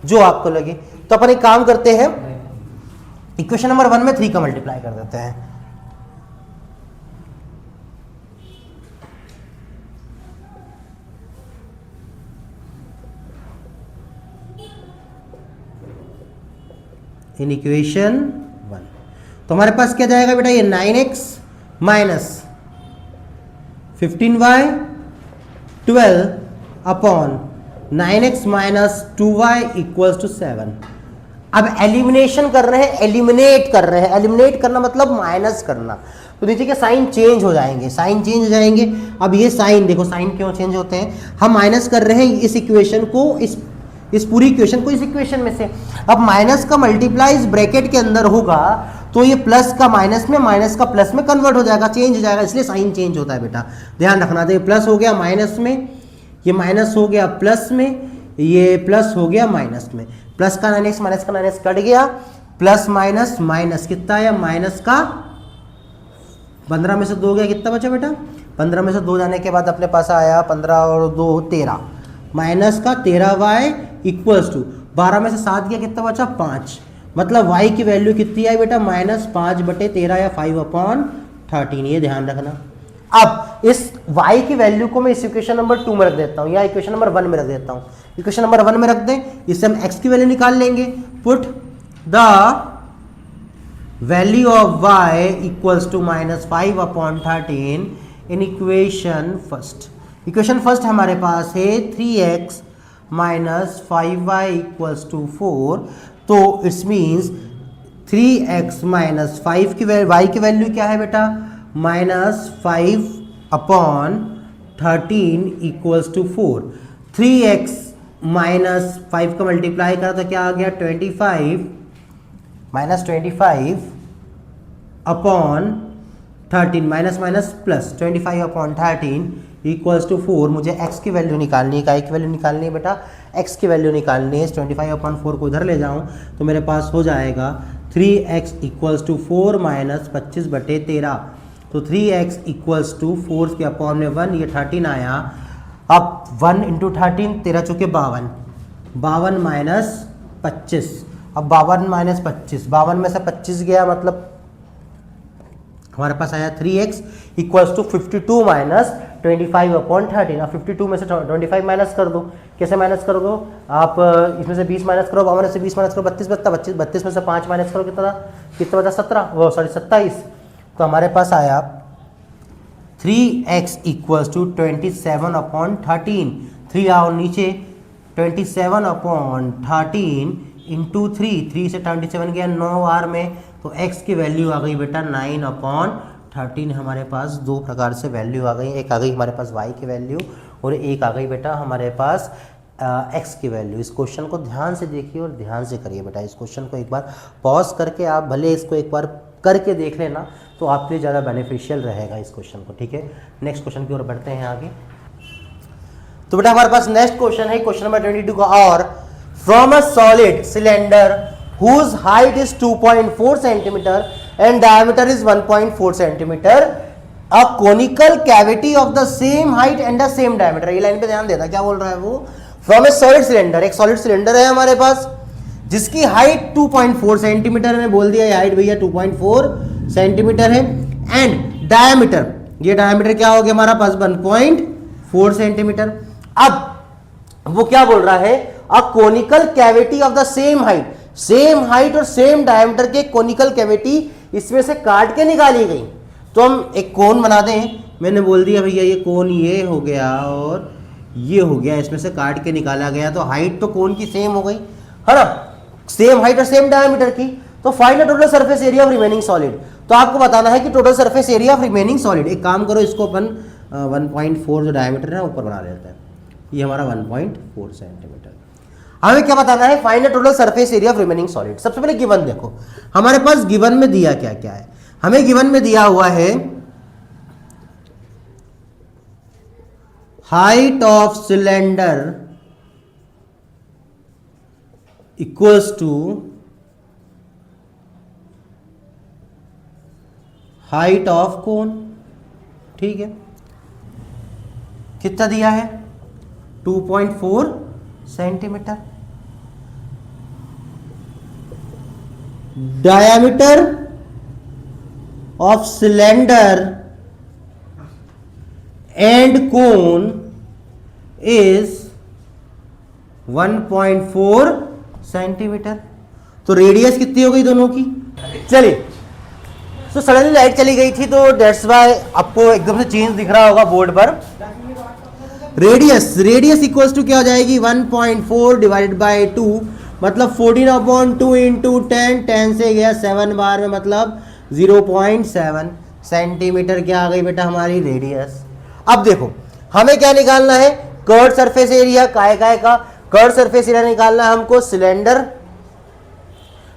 जो आपको लगे। तो अपन एक काम करते हैं, इक्वेशन नंबर 1 में 3 का मल्टीप्लाई कर देते हैं। इन इक्वेशन 1 तो हमारे पास क्या जाएगा बेटा, ये 9x minus 15y 12 upon 9x minus 2y equals to 7। अब एलिमिनेशन कर रहे हैं, एलिमिनेट करना मतलब माइनस करना, तो नीचे के साइन चेंज हो जाएंगे, अब ये साइन देखो, साइन क्यों चेंज होते हैं, हम माइनस कर रहे हैं इस इक्वेशन को, इस पूरी इक्वेशन को इस इक्वेशन में से। अब माइनस का मल्टीप्लाई इस ब्रैकेट के अंदर होगा तो ये प्लस का माइनस में, माइनस का प्लस में कन्वर्ट हो जाएगा, चेंज हो जाएगा, इसलिए साइन चेंज होता है बेटा, ध्यान रखना। तो ये प्लस हो गया माइनस में, ये माइनस हो गया प्लस में, ये प्लस हो गया माइनस में, प्लस का 9x माइनस का 9x कट गया, प्लस माइनस माइनस कितना आया, माइनस का 15 में से 2 गया, कितना बचा बेटा, 15 में से 2 जाने के बाद अपने पास आया 15 और 2 13, माइनस का 13y इक्वल्स टू 12 में से 7 गया, कितना बचा 5, मतलब y की वैल्यू कितनी आई बेटा, माइनस 5/13 या 5/13, ये ध्यान रखना। अब इस y की वैल्यू को मैं इस इक्वेशन नंबर 2 में रख देता हूं या इक्वेशन नंबर 1 में रख देता हूं, इक्वेशन नंबर 1 में रख दें, इससे हम x की वैल्यू निकाल लेंगे। Put the value of y equals to -5/13 in equation first. Equation first हमारे पास है 3x minus 5y equals to 4, तो इट्स मीन्स 3x माइनस 5 की y की वैल्यू क्या है बेटा, -5/13 इक्वल्स टू 4। 3x माइनस 5 का मल्टीप्लाई करा तो क्या आ गया 25 minus 25/13 minus minus plus 25/13 equals to 4। मुझे x की वैल्यू निकालनी है, काय की वैल्यू निकालनी है बेटा, x की वैल्यू निकालनी है। 25/4 को इधर ले जाऊं तो मेरे पास हो जाएगा 3x इक्वल्स टू 4 माइनस 25/13, तो 3x इक्वल्स टू 4 के अपॉन में 1, ये 13 आया। अब 1 इंटू 13, 13 चुके 52, 52 माइनस 25, अब 52 माइनस 25, 52 में से 25 गया, मतलब हमारे पास आया 3x इक्वल्स टू 52 माइनस 25/13। अब 52 में से 25 माइनस कर दो, कैसे माइनस कर दो आप, इसमें से 20 माइनस करो, 52 से 20 माइनस करो, 32 बचता, 32 में से 5 माइनस करो, कितना बचा 27, तो हमारे पास आया 3x इक्वल्स टू 27/13। 3 आओ नीचे, 27/13 इंटू 3 से 27 गया 9 बार में, तो x की वैल्यू आ गई बेटा 9/13। हमारे पास दो प्रकार से वैल्यू आ गई, एक आ गई हमारे पास y की वैल्यू और एक आ गई बेटा हमारे पास x की वैल्यू। इस क्वेश्चन को ध्यान से देखिए और ध्यान से करिए बेटा, इस क्वेश्चन को एक बार पॉज करके आप भले इसको एक बार करके देख लेना, तो आपके लिए ज़्यादा बेनिफिशियल रहेगा इस क्वेश्चन को, ठीक है। नेक्स्ट क्वेश्चन की ओर बढ़ते हैं आगे। तो बेटा हमारे पास नेक्स्ट क्वेश्चन है क्वेश्चन नंबर 22 का, और from a solid cylinder whose height is 2.4 centimeter and diameter is 1.4 centimeter, a conical cavity of the same height and the same diameter। ये लाइन पे ध्यान देना, क्या बोल रहा है वो, फ्रॉम ए सॉलिड सिलेंडर, एक सॉलिड सिलेंडर है हमारे पास जिसकी हाइट 2.4 सेंटीमीटर है, बोल दिया हाइट भैया 2.4 सेंटीमीटर है, एंड डायमीटर, ये डायमीटर क्या हो गया हमारा पास 1.4 सेंटीमीटर। अब वो क्या बोल रहा है, a conical cavity of the same height, same height और सेम डायमीटर के कोनिकल कैविटी इसमें से काट के निकाली गई। तो हम एक कोन बना दें, मैंने बोल दिया भैया ये कोण ये हो गया और ये हो गया, इसमें से काट के निकाला गया, तो हाइट तो कोण की सेम हो गई है ना, सेम हाइट और सेम डायमीटर की। तो find the total surface area of remaining solid. तो आपको बताना है कि total surface area of remaining solid. एक काम करो, इसको अपन 1.4 जो डायमीटर है ऊपर बना लेते हैं, ये हमारा 1.4 सेंटीमीटर। हमें क्या बताना है, find the total surface area of remaining solid. सबसे पहले गिवन देखो, हमारे पास गिवन में दिया क्या क्या है। हमें गिवन में दिया हुआ है height of cylinder equals to height of cone. ठीक है, कितना दिया है 2.4 centimetre. Diameter of cylinder and cone is 1.4 centimetre. तो रेडियस कितनी हो गई दोनों की। चलिए, तो सडनली लाइट चली गई थी, तो डेट्स वाई आपको एकदम से चेंज दिख रहा होगा बोर्ड पर। रेडियस इक्वल्स टू क्या हो जाएगी 1.4 डिवाइडेड बाई 2, मतलब 14/2 इंटू 10 से गया 7 बार में, मतलब 0.7 सेंटीमीटर क्या आ गई बेटा हमारी रेडियस। अब देखो हमें क्या निकालना है, कर्व सरफेस एरिया। काय का कर्व सरफेस एरिया निकालना है हमको सिलेंडर।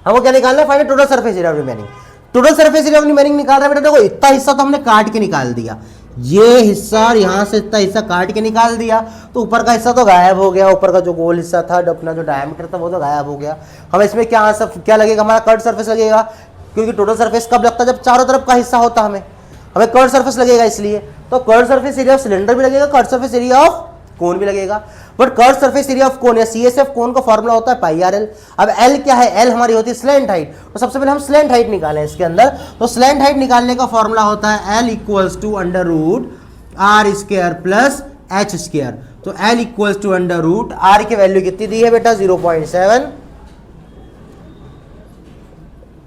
हमको क्या निकालना है, find total surface area remaining. Total surface area remaining निकाल रहा है बेटा। देखो इतना हिस्सा तो हमने काट के निकाल दिया, ये हिस्सा और यहां से इतना हिस्सा काट के निकाल दिया, तो ऊपर का हिस्सा तो गायब हो गया। ऊपर का जो गोल हिस्सा था, अपना जो डायमीटर था वो तो गायब हो गया। हम इसमें क्या लगेगा, हमारा कर्व सरफेस लगेगा, क्योंकि टोटल सरफेस कब लगता है, जब चारों तरफ का हिस्सा होता हमें कर्व सरफेस लगेगा इसलिए। तो curve surface area of cylinder भी लगेगा, कर्व सरफेस एरिया ऑफ कोन भी लगेगा। But curve surface area of कोन या CSF कोन का फॉर्मूला होता है पाई आर एल। अब एल क्या है, एल हमारी होती है स्लैंट हाइट। तो सबसे पहले हम स्लैंट हाइट निकालें इसके अंदर। तो स्लैंट हाइट निकालने का फॉर्मूला होता है l equals to under root r square plus h square. तो l equals to under root r की वैल्यू कितनी दी है बेटा 0.7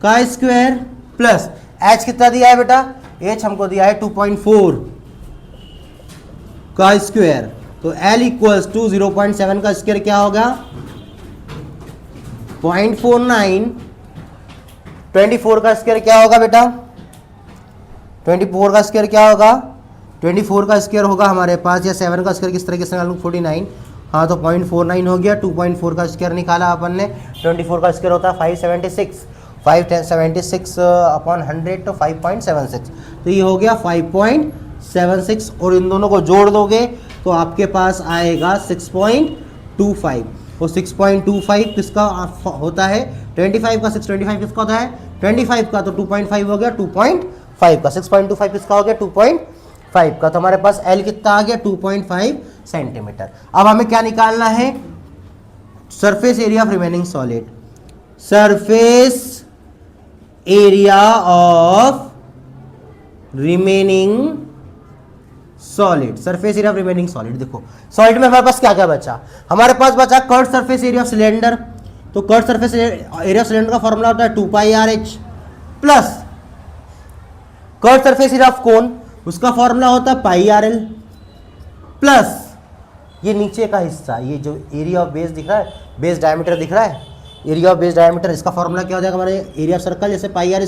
का स्क्वायर प्लस एच कितना दिया है बेटा, एच हमको दिया है 2.4 का स्क्वायर। तो L इक्वल्स टू 0.7 का स्क्वायर क्या होगा 0.49। 24 का स्क्वायर क्या होगा बेटा, 24 का स्क्वायर क्या होगा, 24 का स्क्वायर होगा हमारे पास, या 7 का स्क्वायर किस तरीके से निकालूं 49। हाँ तो 0.49 हो गया। 2.4 का स्क्वायर निकाला अपन ने, 24 का स्क्वायर होता है 576 अपॉन 100 तो 5.76। तो ये हो गया 5.76 और इन दोनों को जोड़ दोगे तो आपके पास आएगा 6.25। और 6.25 किसका होता है 25 का 625 किसका होता है 25 का, तो 2.5 हो गया 2.5 का। 6.25 किसका हो गया 2.5 का। तो हमारे पास L कितना आ गया 2.5 सेंटीमीटर। अब हमें क्या निकालना है, surface area of remaining solid. Surface area of remaining solid, surface area of remaining solid. देखो सॉलिड में हमारे पास क्या क्या बचा, हमारे पास बचा curve surface area of cylinder. तो curve surface area of cylinder का फॉर्मूला होता है 2πRh plus curve surface area of cone, उसका फॉर्मूला होता है πRL प्लस ये नीचे का हिस्सा, ये जो एरिया ऑफ बेस दिख रहा है, बेस डायमीटर दिख रहा है, एरिया ऑफ बेस डायमीटर, इसका फॉर्मूला क्या हो जाएगा हमारे एरिया ऑफ सर्कल, जैसे πr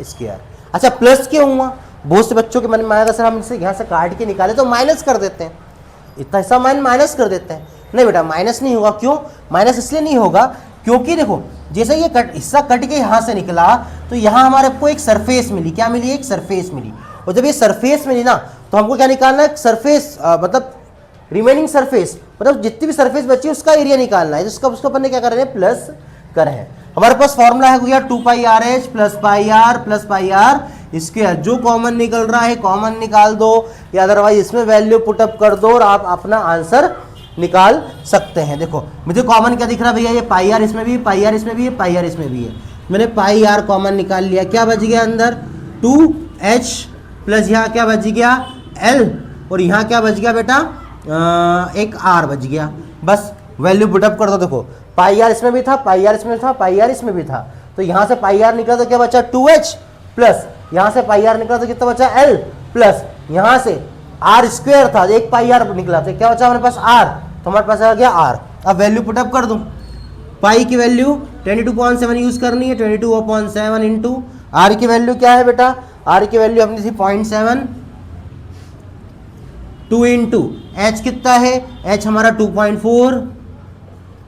स्क्वायर। अच्छा प्लस क्यों हुआ, बहुत से बच्चों के मन में आएगा सर हम इसे यहाँ से काट के निकाले तो माइनस कर देते हैं, इतना हिस्सा माइनस कर देते हैं। नहीं बेटा माइनस नहीं होगा। क्यों माइनस इसलिए नहीं होगा, क्योंकि देखो जैसे ये हिस्सा कट के यहाँ से निकला तो यहाँ हमारे को एक सरफेस मिली, क्या मिली, एक सरफेस मिली। और जब ये सरफेस मिली ना तो हमको क्या निकालना है, सरफेस मतलब रिमेनिंग सरफेस, मतलब जितनी भी सरफेस बची उसका एरिया निकालना है, जिसका उसको अपन ने क्या कर रहे हैं प्लस कर रहे हैं। हमारे पास फॉर्मूला है भैया 2πRh प्लस πr स्क्वायर। जो कॉमन निकल रहा है कॉमन निकाल दो, या अदरवाइज इसमें वैल्यू पुटअप कर दो और आप अपना आंसर निकाल सकते हैं। देखो मुझे कॉमन क्या दिख रहा है भैया, ये πr इसमें भी, πr इसमें भी है, πr इसमें भी है। मैंने πr कॉमन निकाल लिया, क्या बच गया अंदर 2h प्लस यहाँ क्या बच गया l, और यहाँ क्या बच गया बेटा एक r बच गया। बस वैल्यू पुटअप कर दो। देखो πr इसमें भी था, πr इसमें था, πr इसमें भी था, तो यहाँ से πr निकला तो क्या बचा 2h प्लस यहाँ से पाई आर निकला तो कितना बचा एल, प्लस यहाँ से आर स्क्वायर था, एक पाई आर निकला तो क्या बचा हमारे पास आर, तो हमारे पास आ गया आर। अब वैल्यू पुटअप कर दूं, पाई की वैल्यू 22.7 यूज करनी है, 22/7 इंटू आर की वैल्यू क्या है बेटा, आर की वैल्यू अपनी थी 0.7, 2 इंटू एच कितना है, एच हमारा 2.4,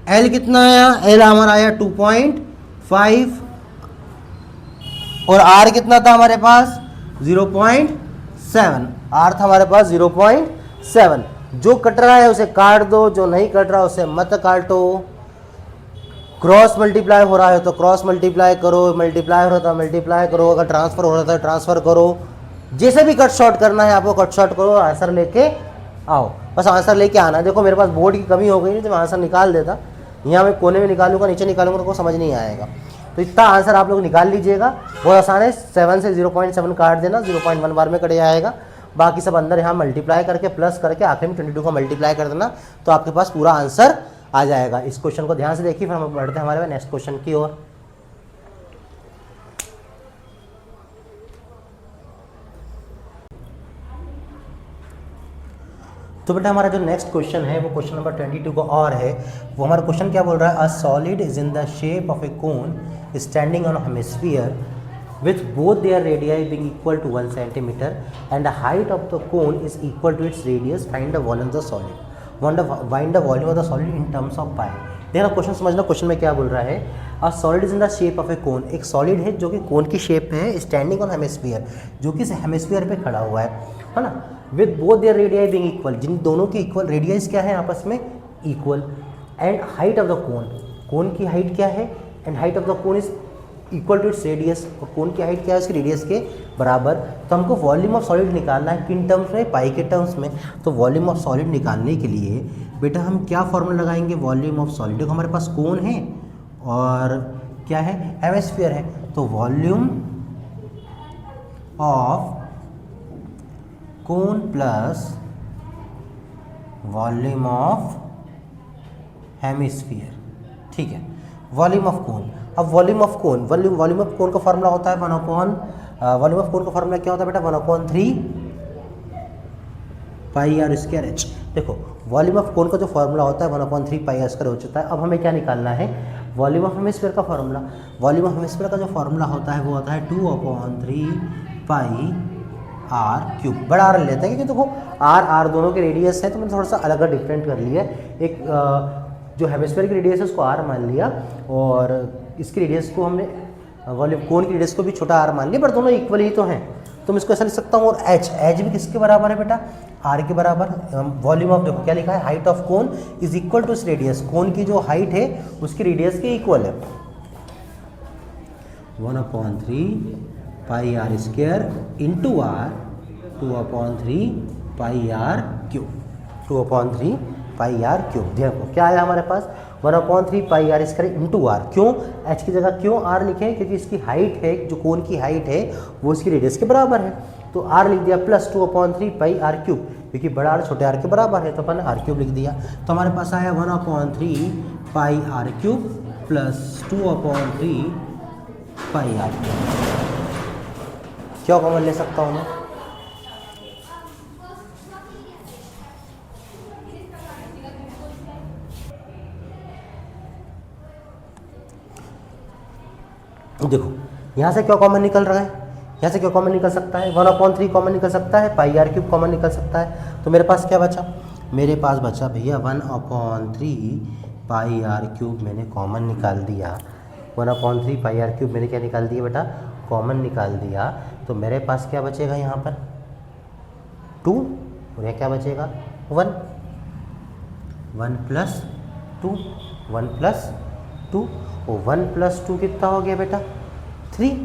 एल कितना आया, एल हमारा आया 2.5 और आर कितना था हमारे पास 0.7, आर था हमारे पास 0.7। जो कट रहा है उसे काट दो, जो नहीं कट रहा उसे मत काटो। क्रॉस मल्टीप्लाई हो रहा है तो क्रॉस मल्टीप्लाई करो, मल्टीप्लाई हो रहा था मल्टीप्लाई करो, अगर ट्रांसफर हो रहा था ट्रांसफर करो, जैसे भी कट शॉर्ट करना है आपको कट शॉर्ट करो, आंसर लेके आओ, बस आंसर लेके आना। देखो मेरे पास बोर्ड की कमी हो गई नहीं तो मैं आंसर निकाल देता, यहाँ मैं कोने में निकालूंगा नीचे निकालूंगा तो समझ नहीं आएगा। तो इतना आंसर आप लोग निकाल लीजिएगा, बहुत आसान है। 7 से 0.7 काट देना, 0.1 बार में कट जाएगा, बाकी सब अंदर यहाँ मल्टीप्लाई करके प्लस करके आखिर में 22 को मल्टीप्लाई कर देना, तो आपके पास पूरा आंसर आ जाएगा। इस क्वेश्चन को ध्यान से देखिए, फिर हम बढ़ते हैं हमारे नेक्स्ट क्वेश्चन की ओर। तो बेटा हमारा जो नेक्स्ट क्वेश्चन है वो क्वेश्चन नंबर 22 को और है। वो हमारा क्वेश्चन क्या बोल रहा है, a solid is in the shape of a cone standing on hemisphere with both their radii being equal to 1 centimeter and the height of the cone is equal to its radius, find the volume of the solid, find the volume of the solid in terms of pi। देखना question समझना, question में क्या बोल रहा है, a solid is in the shape of a cone, एक solid है जो कि कोन की शेप में है, स्टैंडिंग ऑन हेमिस्फीयर, जो कि हेमिस्फीयर पे खड़ा हुआ है ना, with both their radii being equal, जिन दोनों की इक्वल रेडियस क्या है आपस में equal, and height of the cone, cone की हाइट क्या है, and height of the cone is equal to its radius, और कोन की हाइट क्या है उसकी रेडियस के बराबर। तो हमको वॉल्यूम ऑफ सॉलिड निकालना है, किन टर्म्स में, पाई के टर्म्स में। तो वॉल्यूम ऑफ सॉलिड निकालने के लिए बेटा हम क्या फॉर्मूला लगाएंगे, वॉल्यूम ऑफ सॉलिड, देखो हमारे पास कोन है और क्या है हेमिस्फीयर है, तो volume of cone plus volume of hemisphere, ठीक है, वॉल्यूम ऑफ कोन। अब volume of cone, volume of cone का फॉर्मूला होता है वॉल्यूम ऑफ कोन का फॉर्मूला क्या होता है बेटा, 1/3 पाई आर स्क्वायर एच। देखो वॉल्यूम ऑफ कोन का जो फॉर्मूला होता है 1/3 पाई आर स्क्वायर हो चुका है। अब हमें क्या निकालना है, वॉल्यूम ऑफ हेमिस्फीयर का फॉर्मूला। वॉल्यूम ऑफ हेमिस्फीयर का जो फॉर्मूला होता है वो होता है 2/3 पाई आर क्यूब। बड़ा आर लेते हैं क्योंकि देखो आर दोनों के रेडियस है, तो मैंने थोड़ा सा अलग डिफरेंट कर लिया है। एक जो हेमिस्फीयर की रेडियस है उसको आर मान लिया, और इसकी रेडियस को हमने वॉल्यूम कोन की रेडियस को भी छोटा आर मान लिया, पर दोनों इक्वल ही तो हैं, तो मैं इसको ऐसा लिख सकता हूँ। और एच भी किसके बराबर है बेटा, आर के बराबर। वॉल्यूम ऑफ देखो क्या लिखा है, height of cone is equal to इस रेडियस, कोन की जो हाइट है उसकी रेडियस के इक्वल है। 1/3 pi are square into R, 2/3 pi R cube, 2/3 pi R cube. देखो क्या आया हमारे पास, 1/3 pi are square into R. क्यों एच की जगह क्यों आर लिखे, क्योंकि इसकी हाइट है, जो कोन की हाइट है वो इसकी रेडियस के बराबर है, तो आर लिख दिया, प्लस 2/3 पाई आर क्यूब, क्योंकि बड़ा आर छोटे आर के बराबर है तो अपन आर क्यूब लिख दिया। तो हमारे पास आया 1/3 pi R cube plus 2/3 pi R cube. क्या कॉमन ले सकता हूँ मैं, देखो यहाँ से क्या कॉमन निकल रहा है, यहाँ से क्या कॉमन निकल सकता है, 1/3 कॉमन निकल सकता है, पाई आर क्यूब कॉमन निकल सकता है। तो मेरे पास क्या बचा, मेरे पास बचा भैया 1/3 पाई आर क्यूब मैंने कॉमन निकाल दिया। 1/3 पाई आर क्यूब मैंने क्या निकाल दिया बेटा, कॉमन निकाल दिया। तो मेरे पास क्या बचेगा यहाँ पर 2, और यहाँ क्या बचेगा 1, 1 + 2, 1 + 2, और 1 + 2 कितना हो गया बेटा 3,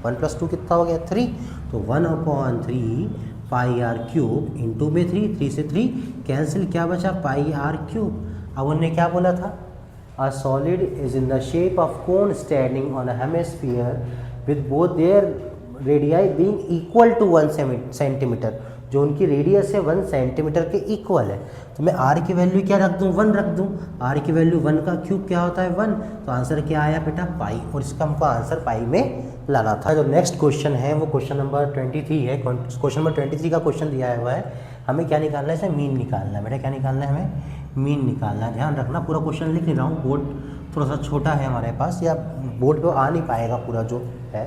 1 + 2 कितना हो गया 3। तो 1/3 पाई आर क्यूब इंटू में 3 से 3 कैंसिल, क्या बचा पाई आर क्यूब। अब उन्होंने क्या बोला था, a solid is in the shape of cone standing on a hemisphere with both their radii being equal to 1 centimetre, जो उनकी रेडियस है 1 सेंटीमीटर के इक्वल है। तो मैं आर की वैल्यू क्या रख दूँ, 1 रख दूँ। आर की वैल्यू 1 का क्यूब क्या होता है 1, तो आंसर क्या आया बेटा पाई, और इसका हमको आंसर पाई में लाना था। जो नेक्स्ट क्वेश्चन है वो क्वेश्चन नंबर 23 है। क्वेश्चन नंबर 23 का क्वेश्चन दिया हुआ है, हमें क्या निकालना है, इसे मीन निकालना है बेटा। क्या निकालना है, हमें मीन निकालना है। ध्यान रखना, पूरा क्वेश्चन लिख नहीं रहा हूँ, बोर्ड थोड़ा सा छोटा है हमारे पास, या बोर्ड पे आ नहीं पाएगा पूरा जो है,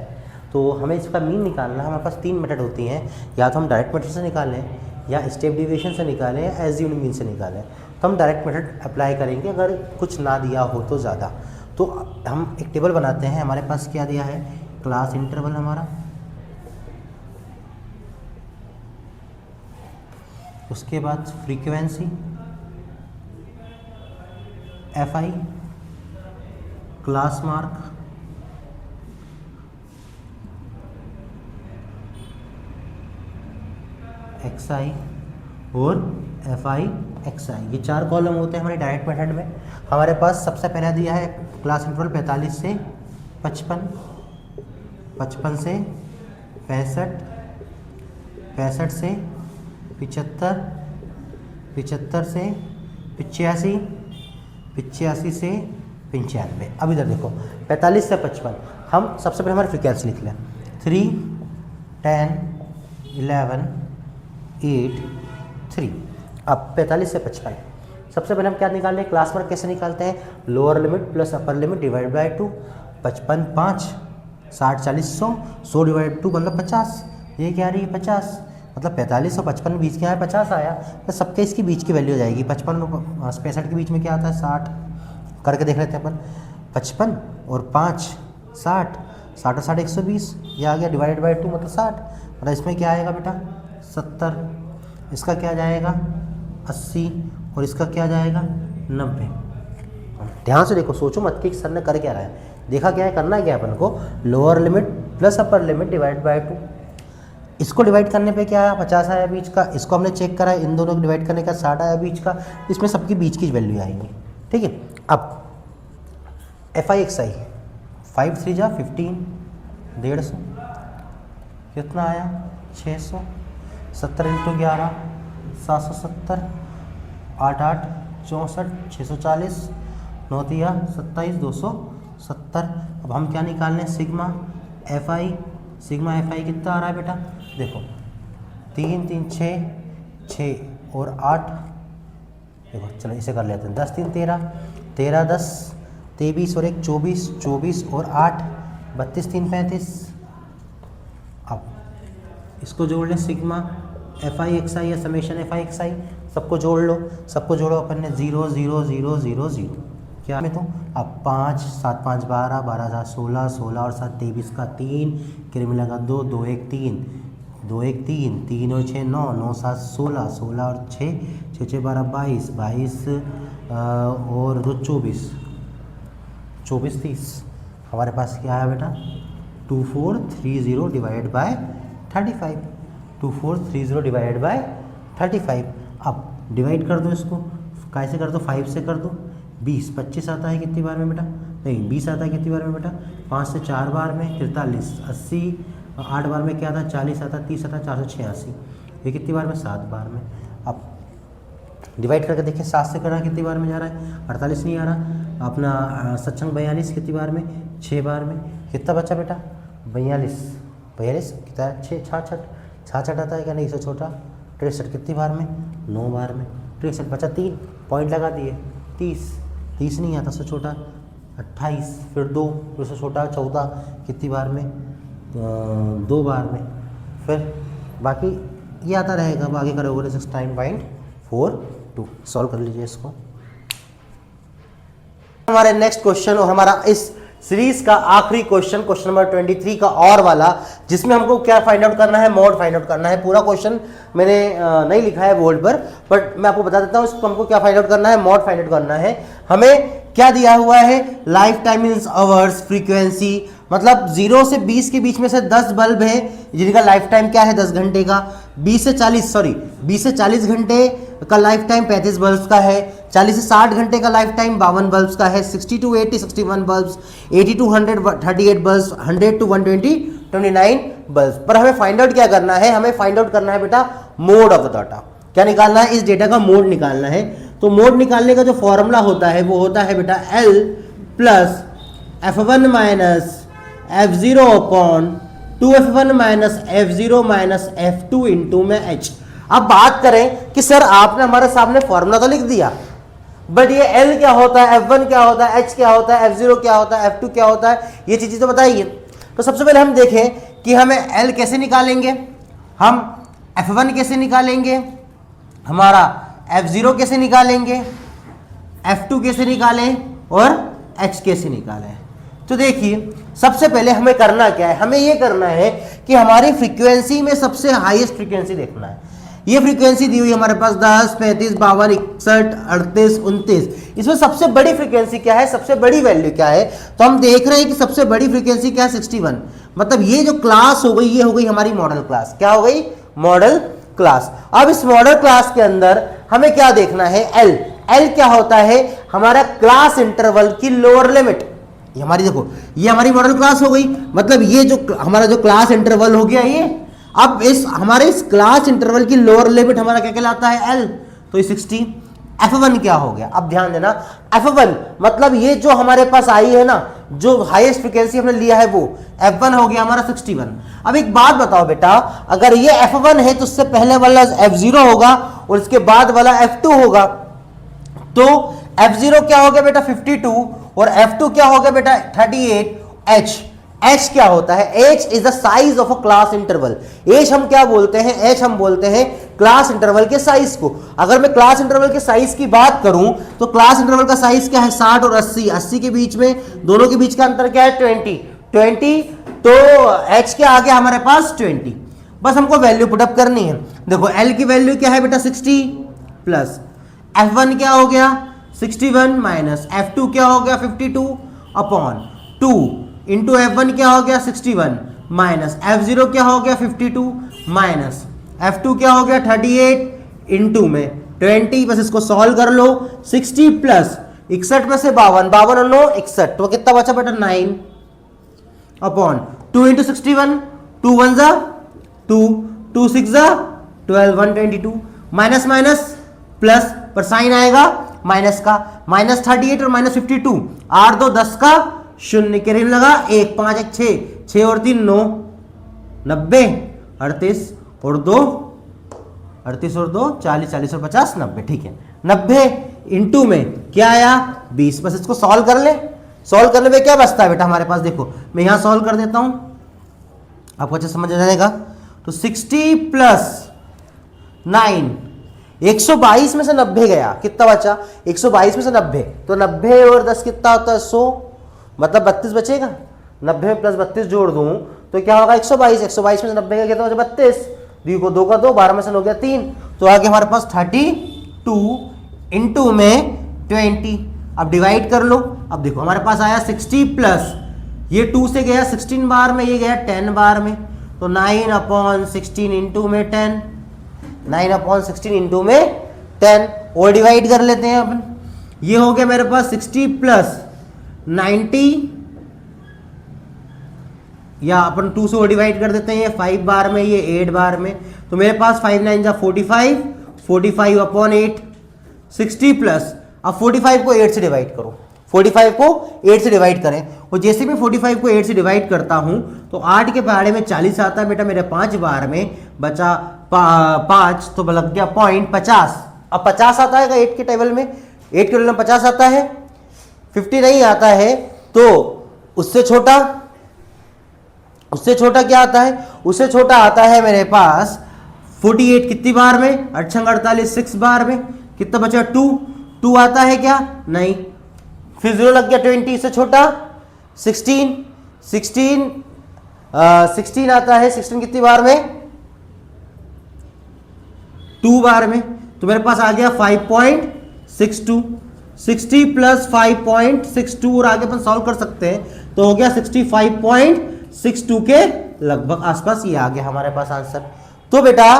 तो हमें इसका मीन निकालना है। हमारे पास 3 मेथड होती हैं, या तो हम डायरेक्ट मेथड से निकालें, या स्टेप डिविएशन से निकालें, या एज्यूम्ड मीन से निकालें। तो हम डायरेक्ट मेथड अप्लाई करेंगे अगर कुछ ना दिया हो तो ज़्यादा। तो हम एक टेबल बनाते हैं, हमारे पास क्या दिया है, क्लास इंटरवल हमारा, उसके बाद frequency FI, class mark, XI और FI XI, ये 4 कॉलम होते हैं हमारे डायरेक्ट मेथड में। हमारे पास सबसे पहले दिया है क्लास इंटरवल 45 से 55, 55 से 65, 65 से 75, 75 से 85, 85 से 95। अब इधर देखो 45 से 55, हम सबसे पहले हमारी फ्रीक्वेंसी लिख लें, 3, 10, 11, 8, 3। अब 45 से 55, सबसे पहले हम क्या निकाल रहे हैं, क्लास मार्क कैसे निकालते हैं, lower limit plus upper limit divide by 2, 55 5, 60 40 100, 100 divide 2 मतलब 50, ये क्या आ रही है 50, मतलब 45 और 55 बीच के आया 50 आया, तो सबके इसकी बीच की वैल्यू हो जाएगी। 55 और 65 के बीच में क्या आता है 60, करके देख लेते हैं अपन, 55 और 5 60, 60 और 60 120, ये आ गया डिवाइड बाय 2 मतलब 60, मतलब इसमें क्या आएगा बेटा 70, इसका क्या जाएगा 80 और इसका क्या जाएगा 90। ध्यान से देखो, सोचो मत कि सर ने कर क्या रहा है, देखा क्या है, करना क्या है अपन को, lower limit plus upper limit divide by 2। इसको डिवाइड करने पे क्या आया 50 आया बीच का, इसको हमने चेक करा, इन दोनों को डिवाइड करने का 60 आया बीच का, इसमें सबकी बीच की वैल्यू आएंगी। ठीक है, अब FI XI 5 3 जा 15, 150 कितना आया 600, 70 × 11 770, 8 8 64, 640, 9 3 27, 270। अब हम क्या निकालने, सिग्मा FI, सिग्मा FI कितना आ रहा है बेटा, देखो 3 3 6 6 और 8, देखो चलो इसे कर लेते हैं, 10 3 13, 13 10 23 और 1 24, 24 और 8 32 3 35। अब इसको जोड़ लें, सिग्मा FI XI या समेशन FI XI, सबको जोड़ लो, सबको जोड़ो अपन ने 0 0 0 0 0, क्या में तो अब 5 7 5 12, 12 7 16, 16 और 7 23 का 3, किर मिलेगा 2 2 1 3, 2 1 3, 3 और 6 9, 9 7 16, 16 और 6 6 6 12 22, 22 और 2 24, 24 30। हमारे पास क्या आया बेटा 2430 डिवाइड बाय 35, 2430 डिवाइड बाय 35। अब डिवाइड कर दो इसको, कैसे कर दो, 5 से कर दो, 20 25 आता है कितनी बार में बेटा, नहीं 20 आता है कितनी बार में बेटा, 5 से 4 बार में 43, 80, 8 बार में क्या आता है 40 आता है, 30 आता है, 486, ये कितनी बार में 7 बार में। अब डिवाइड करके देखिए 7 से करना कितनी बार में जा रहा है, 48 नहीं आ रहा, अपना 7 42 कितनी बार में, 6 बार में, कितना बचा बेटा 42, 42 कितना है 6 66 आता है क्या, नहीं इससे छोटा 63 कितनी बार में, 9 बार में, 63 बचा 3 पॉइंट लगा दिए, 30 नहीं आता, उससे छोटा 28, फिर 2, फिर उससे छोटा 14 कितनी बार में, 2 बार में, फिर बाकी ये आता रहेगा, अब आगे करोगे 69.42। सॉल्व कर लीजिए इसको। हमारे नेक्स्ट क्वेश्चन और हमारा इस सीरीज का आखिरी क्वेश्चन, क्वेश्चन नंबर 23 का और वाला, जिसमें हमको क्या फाइंड आउट करना है, मोड फाइंड आउट करना है। पूरा क्वेश्चन मैंने नहीं लिखा है बोर्ड पर, बट मैं आपको बता देता हूँ इसको हमको क्या फाइंड आउट करना है, मोड फाइंड आउट करना है। हमें क्या दिया हुआ है, life time in hours, frequency, मतलब 0 से 20 के बीच में से 10 बल्ब है जिनका लाइफ टाइम क्या है 10 घंटे का, 20 से 40 घंटे का लाइफ टाइम 35 बल्ब का है, 40 से 60 घंटे का लाइफ टाइम 52 बल्ब का है, 60 to 80 61 bulb, 80 to 100 38 bulb, 100 to 120 29 bulb. पर हमें फाइंड आउट क्या करना है, हमें फाइंड आउट करना है बेटा मोड ऑफ द डाटा। क्या निकालना है, इस डेटा का मोड निकालना है। तो मोड निकालने का जो फॉर्मूला होता है वो होता है बेटा L plus F1 minus f0 upon 2f1 minus f0 minus f2 into में h। अब बात करें कि सर आपने हमारे सामने फॉर्मूला तो लिख दिया, बट ये L क्या होता है, F1 क्या होता है, H क्या होता है, F0 क्या होता है, F2 क्या होता है, ये चीजें तो बताइए। तो सबसे पहले हम देखें कि हमें L कैसे निकालेंगे, हम F1 कैसे निकालेंगे, हमारा F0 कैसे निकालेंगे, F2 कैसे निकालें और H कैसे निकालें। तो देखिए सबसे पहले हमें करना क्या है, हमें ये करना है कि हमारी फ्रीक्वेंसी में सबसे हाईएस्ट फ्रीक्वेंसी देखना है। ये फ्रीक्वेंसी दी हुई हमारे पास 10, 35, 52, 61, 38, 29। इसमें सबसे बड़ी फ्रीक्वेंसी क्या है, सबसे बड़ी वैल्यू क्या है, तो हम देख रहे हैं कि सबसे बड़ी फ्रीक्वेंसी क्या है 61। मतलब ये जो क्लास हो गई ये हो गई हमारी मॉडल क्लास। क्या हो गई, मॉडल क्लास। अब इस मॉडल क्लास के अंदर हमें क्या देखना है, एल। एल क्या होता है, हमारा क्लास इंटरवल की लोअर लिमिट। ये हमारी देखो, ये हमारी मॉडल क्लास हो गई, मतलब ये जो हमारा जो क्लास इंटरवल हो गया ये। अब इस हमारे इस क्लास इंटरवल की लोअर लिमिट हमारा क्या कहलाता है, एल। तो ये 60। F1 क्या हो गया, अब ध्यान देना, F1 मतलब ये जो हमारे पास आई है ना, जो हाईएस्ट फ्रीक्वेंसी हमने लिया है वो F1 हो गया हमारा 61। अब एक बात बताओ बेटा, अगर ये F1 है तो उससे पहले वाला F0 होगा और इसके बाद वाला F2 होगा। तो F0 क्या हो गया बेटा 52 और F2 क्या हो गया बेटा 38। H क्या होता है, H is the size of a class interval. H हम क्या बोलते हैं, H हम बोलते हैं क्लास इंटरवल के साइज को। अगर मैं क्लास इंटरवल के साइज की बात करूं तो क्लास इंटरवल का साइज क्या है 60 और 80। 80 के बीच में, दोनों के बीच का अंतर क्या है 20। तो H के आगे हमारे पास 20। बस हमको वैल्यू पुटअप करनी है। देखो L की वैल्यू क्या है बेटा 60 प्लस F1 क्या हो गया 61 माइनस F2 क्या हो गया 52 अपॉन 2 इंटू F1 क्या हो गया 61 माइनस F0 क्या हो गया 52 माइनस F2 क्या हो गया 38 इंटू में 20। बस इसको सॉल्व कर लो। 60 प्लस 61 में से 52, 52 और 9 61, तो कितना बचा बेटा 9 अपॉन 2 इंटू 61, 2 1 जा 2, 2 6 जा 12, 122 माइनस माइनस प्लस पर साइन आएगा माइनस का, माइनस 38 और माइनस 52, 8 2 10 का शून्य के ऋण लगा 1 5 1 6, 6 और 3 9, 90, 38 और 2 38 और 2 40, 40 और 50 90। ठीक है, 90 इंटू में क्या आया 20। बस इसको सॉल्व कर ले। सॉल्व करने में क्या बचता है बेटा हमारे पास, देखो मैं यहां सॉल्व कर देता हूं, आपको अच्छा समझ आ जाएगा। तो 60 प्लस 9, 122 में से 90 गया, कितना बचा 122 में से 90, तो 90 और 10 कितना होता है 100, मतलब 32 बचेगा। 90 में प्लस 32 जोड़ दूं तो क्या होगा 122। 122 में से 90 का कितना बचा 32, 2 को 2 का 2, 12 में से हो गया 3, तो आगे हमारे पास 32 इंटू में 20। अब डिवाइड कर लो। अब देखो हमारे पास आया 60 प्लस ये 2 से गया 16 बार में, ये गया 10 बार में, तो 9 अपॉन 16 इंटू में 10, 9 अपॉन 16 इंटू में 10 और डिवाइड कर लेते हैं अपन। ये हो गया मेरे पास 60 प्लस 90, या अपन 2 से और डिवाइड कर देते हैं, ये 5 बार में, ये 8 बार में, तो मेरे पास 5 9 जा 45, 45 अपॉन 8 60 प्लस, अब 45 को 8 से डिवाइड करो, 45 को 8 से डिवाइड करें, और जैसे मैं 45 को 8 से डिवाइड करता हूं तो 8 के पहाड़े में 40 आता है बेटा मेरे 5 बार में, बचा 5 तो लग गया पॉइंट 50। अब 50 आता है 8 के टेबल में, 8 के टेबल में 50 आता है, 50 नहीं आता है, तो उससे छोटा क्या आता है, उससे छोटा आता है मेरे पास 48 कितनी बार में 48 6 बार में, कितना बचा 2 आता है क्या नहीं, फिर 0 लग गया 20 से छोटा 16 आता है, 16 कितनी बार में 2 बार में, तो मेरे पास आ गया 5.62, 60 प्लस 5.62 और आगे अपन सॉल्व कर सकते हैं, तो हो गया 65.62 के लगभग आसपास, ये आ गया हमारे पास आंसर। तो बेटा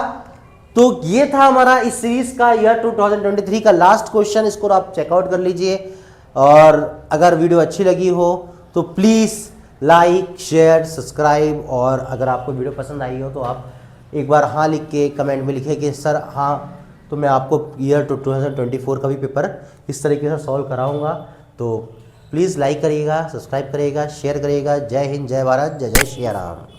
तो ये था हमारा इस सीरीज का ईयर 2023 का लास्ट क्वेश्चन, इसको आप चेकआउट कर लीजिए। और अगर वीडियो अच्छी लगी हो तो प्लीज़ लाइक शेयर सब्सक्राइब, और अगर आपको वीडियो पसंद आई हो तो आप एक बार हाँ लिख के कमेंट में लिखें कि सर हाँ, तो मैं आपको ईयर 2024 का भी पेपर इस तरीके से सॉल्व कराऊंगा। तो प्लीज़ लाइक करिएगा, सब्सक्राइब करिएगा, शेयर करिएगा। जय हिंद, जय भारत, जय जय श्री राम।